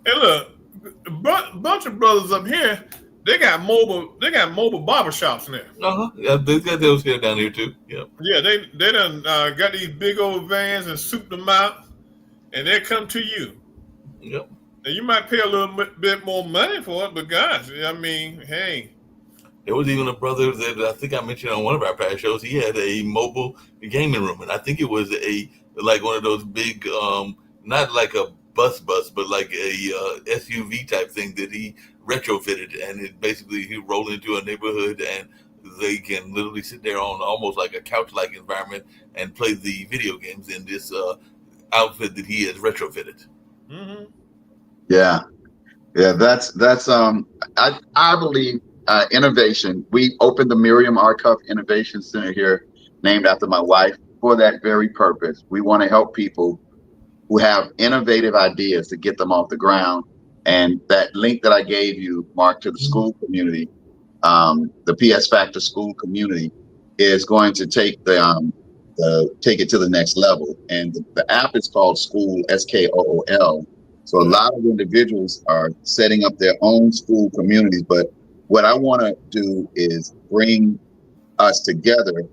And look, a bunch of brothers up here, they got mobile barbershops now. Yeah, they got those here down here too. Yeah. Yeah, they done got these big old vans and souped them out, and they come to you. Yep. And you might pay a little bit more money for it, but gosh, I mean, hey. There was even a brother that I think I mentioned on one of our past shows. He had a mobile gaming room, and I think it was like one of those big, not like a bus, but like a SUV type thing that he retrofitted, and it basically he rolled into a neighborhood, and they can literally sit there on almost like a couch-like environment and play the video games in this outfit that he has retrofitted. Mm-hmm. Yeah, that's I believe. Innovation. We opened the Miriam Arcuff Innovation Center here, named after my wife, for that very purpose. We want to help people who have innovative ideas to get them off the ground. And that link that I gave you, Mark, to the school community, the PS Factor school community, is going to take take it to the next level. And the app is called School, SKOOL. So a lot of individuals are setting up their own school communities, but what I want to do is bring us together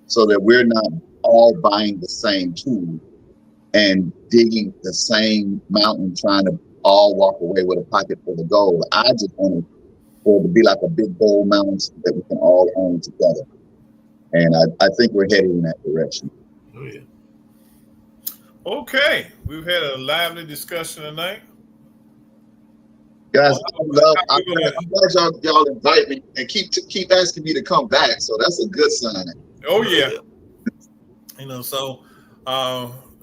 so that we're not all buying the same tool and digging the same mountain, trying to all walk away with a pocket full of gold. I just want it to be like a big gold mountain that we can all own together. And I think we're headed in that direction. Oh, yeah. Okay. We've had a lively discussion tonight. Guys, I'm glad y'all invite me and keep asking me to come back. So that's a good sign. Oh yeah. So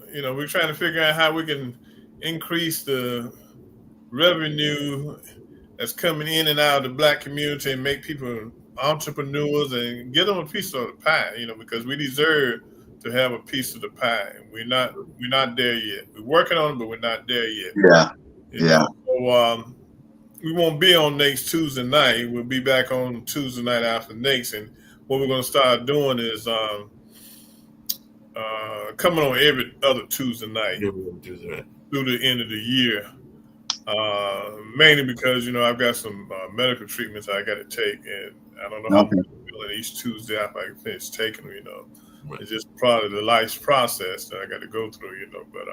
we're trying to figure out how we can increase the revenue that's coming in and out of the Black community and make people entrepreneurs and give them a piece of the pie, because we deserve to have a piece of the pie. We're not there yet. We're working on it, but we're not there yet. Yeah. So we won't be on next Tuesday night. We'll be back on Tuesday night after next. And what we're going to start doing is coming on every other Tuesday night through the end of the year. Mainly because, I've got some medical treatments I got to take. And I don't know how I'm feeling each Tuesday after I finish taking them, Right. It's just part of the life's process that I got to go through, But,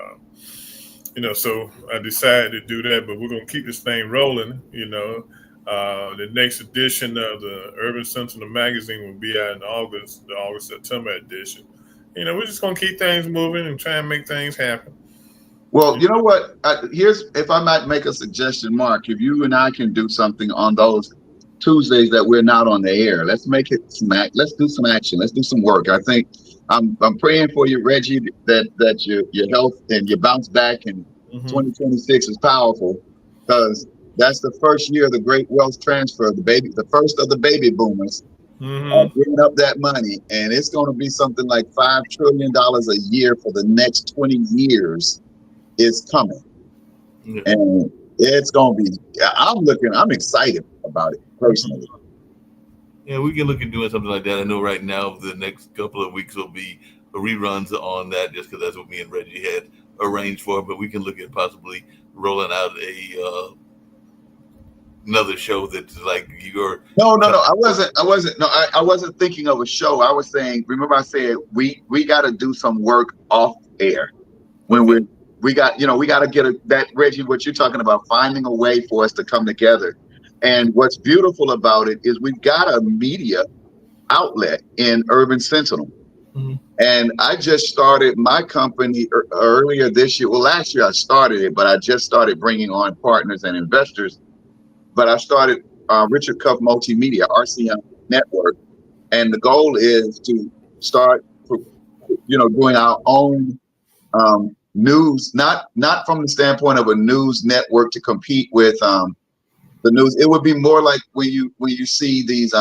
so I decided to do that, but we're going to keep this thing rolling. The next edition of the Urban Sentinel magazine will be out in August, the August-September edition. We're just going to keep things moving and try and make things happen. Well, you know what? If I might make a suggestion, Mark, if you and I can do something on those Tuesdays that we're not on the air, let's make it let's do some action. Let's do some work. I think I'm praying for you, Reggie, that your health and your bounce back in 2026 is powerful, because that's the first year of the great wealth transfer, the first of the baby boomers giving up that money, and it's going to be something like $5 trillion a year for the next 20 years is coming, and it's going to be. I'm excited about it personally. Yeah, we can look at doing something like that. I know right now the next couple of weeks will be reruns on that, just because that's what me and Reggie had arranged for. But we can look at possibly rolling out another show that's like your. No. I wasn't thinking of a show. I was saying. Remember, I said we got to do some work off air when we got to get that, Reggie, what you're talking about, finding a way for us to come together. And what's beautiful about it is we've got a media outlet in Urban Sentinel. And I just started my company earlier this year. Well, last year I started it, but I just started bringing on partners and investors but I started Richard Cuff Multimedia, RCM Network, and the goal is to start, doing our own news, not from the standpoint of a news network to compete with the news. It would be more like when you see these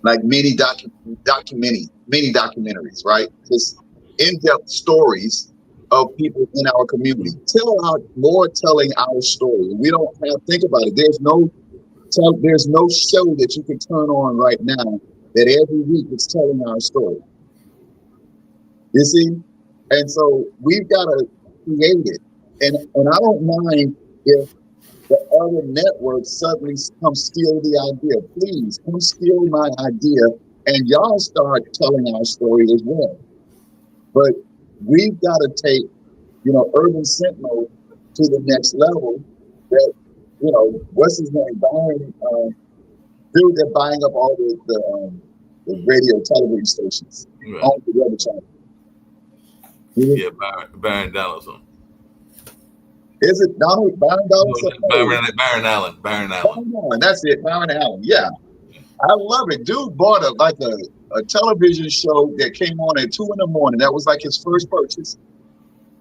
like mini documentaries, right? Just in-depth stories of people in our community. More telling our story. We don't have, think about it. There's no show that you can turn on right now that every week is telling our story. You see? And so we've got to create it. And I don't mind if the other networks suddenly come steal the idea. Please come steal my idea and y'all start telling our story as well. But we've got to take, Urban Sentinel to the next level. That, what's his name? Dude, they're buying up all the radio television stations on the weather channel. Yeah, Baron Donaldson. Is it Donald Byron Donaldson? Byron Allen. Byron Allen. That's it, Byron Allen. Yeah, I love it. Dude bought a television show that came on at 2 a.m. That was like his first purchase,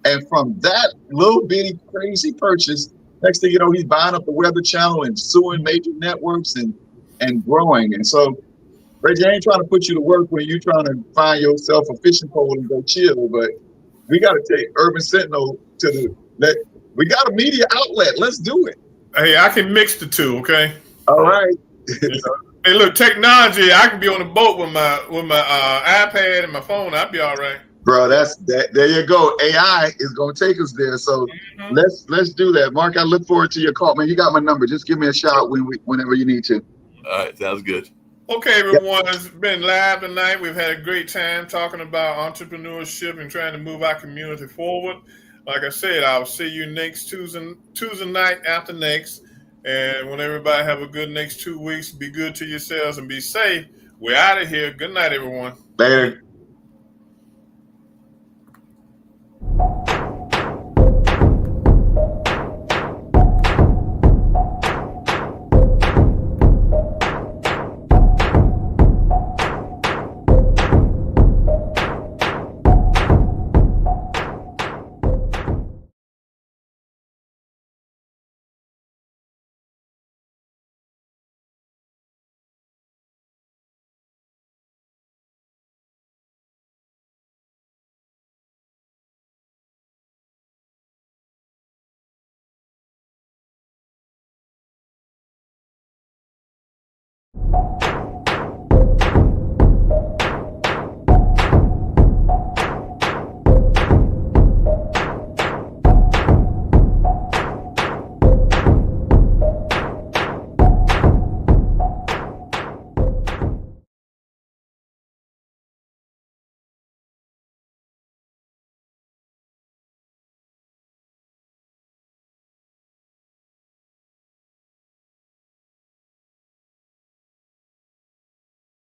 and from that little bitty crazy purchase, next thing you know, he's buying up the Weather Channel and suing major networks and growing. And so, Reggie, I ain't trying to put you to work when you're trying to find yourself a fishing pole and go chill, but we got to take Urban Sentinel we got a media outlet. Let's do it. Hey, I can mix the two, okay? All right. Hey, look, technology. I can be on the boat with my iPad and my phone. I'll be all right. Bro, there you go. AI is gonna take us there. So let's do that. Mark, I look forward to your call. Man, you got my number. Just give me a shout whenever you need to. All right, sounds good. Okay, everyone, It's been live tonight. We've had a great time talking about entrepreneurship and trying to move our community forward. Like I said, I'll see you next Tuesday night after next. And when everybody have a good next 2 weeks, be good to yourselves and be safe. We're out of here. Good night, everyone. Later.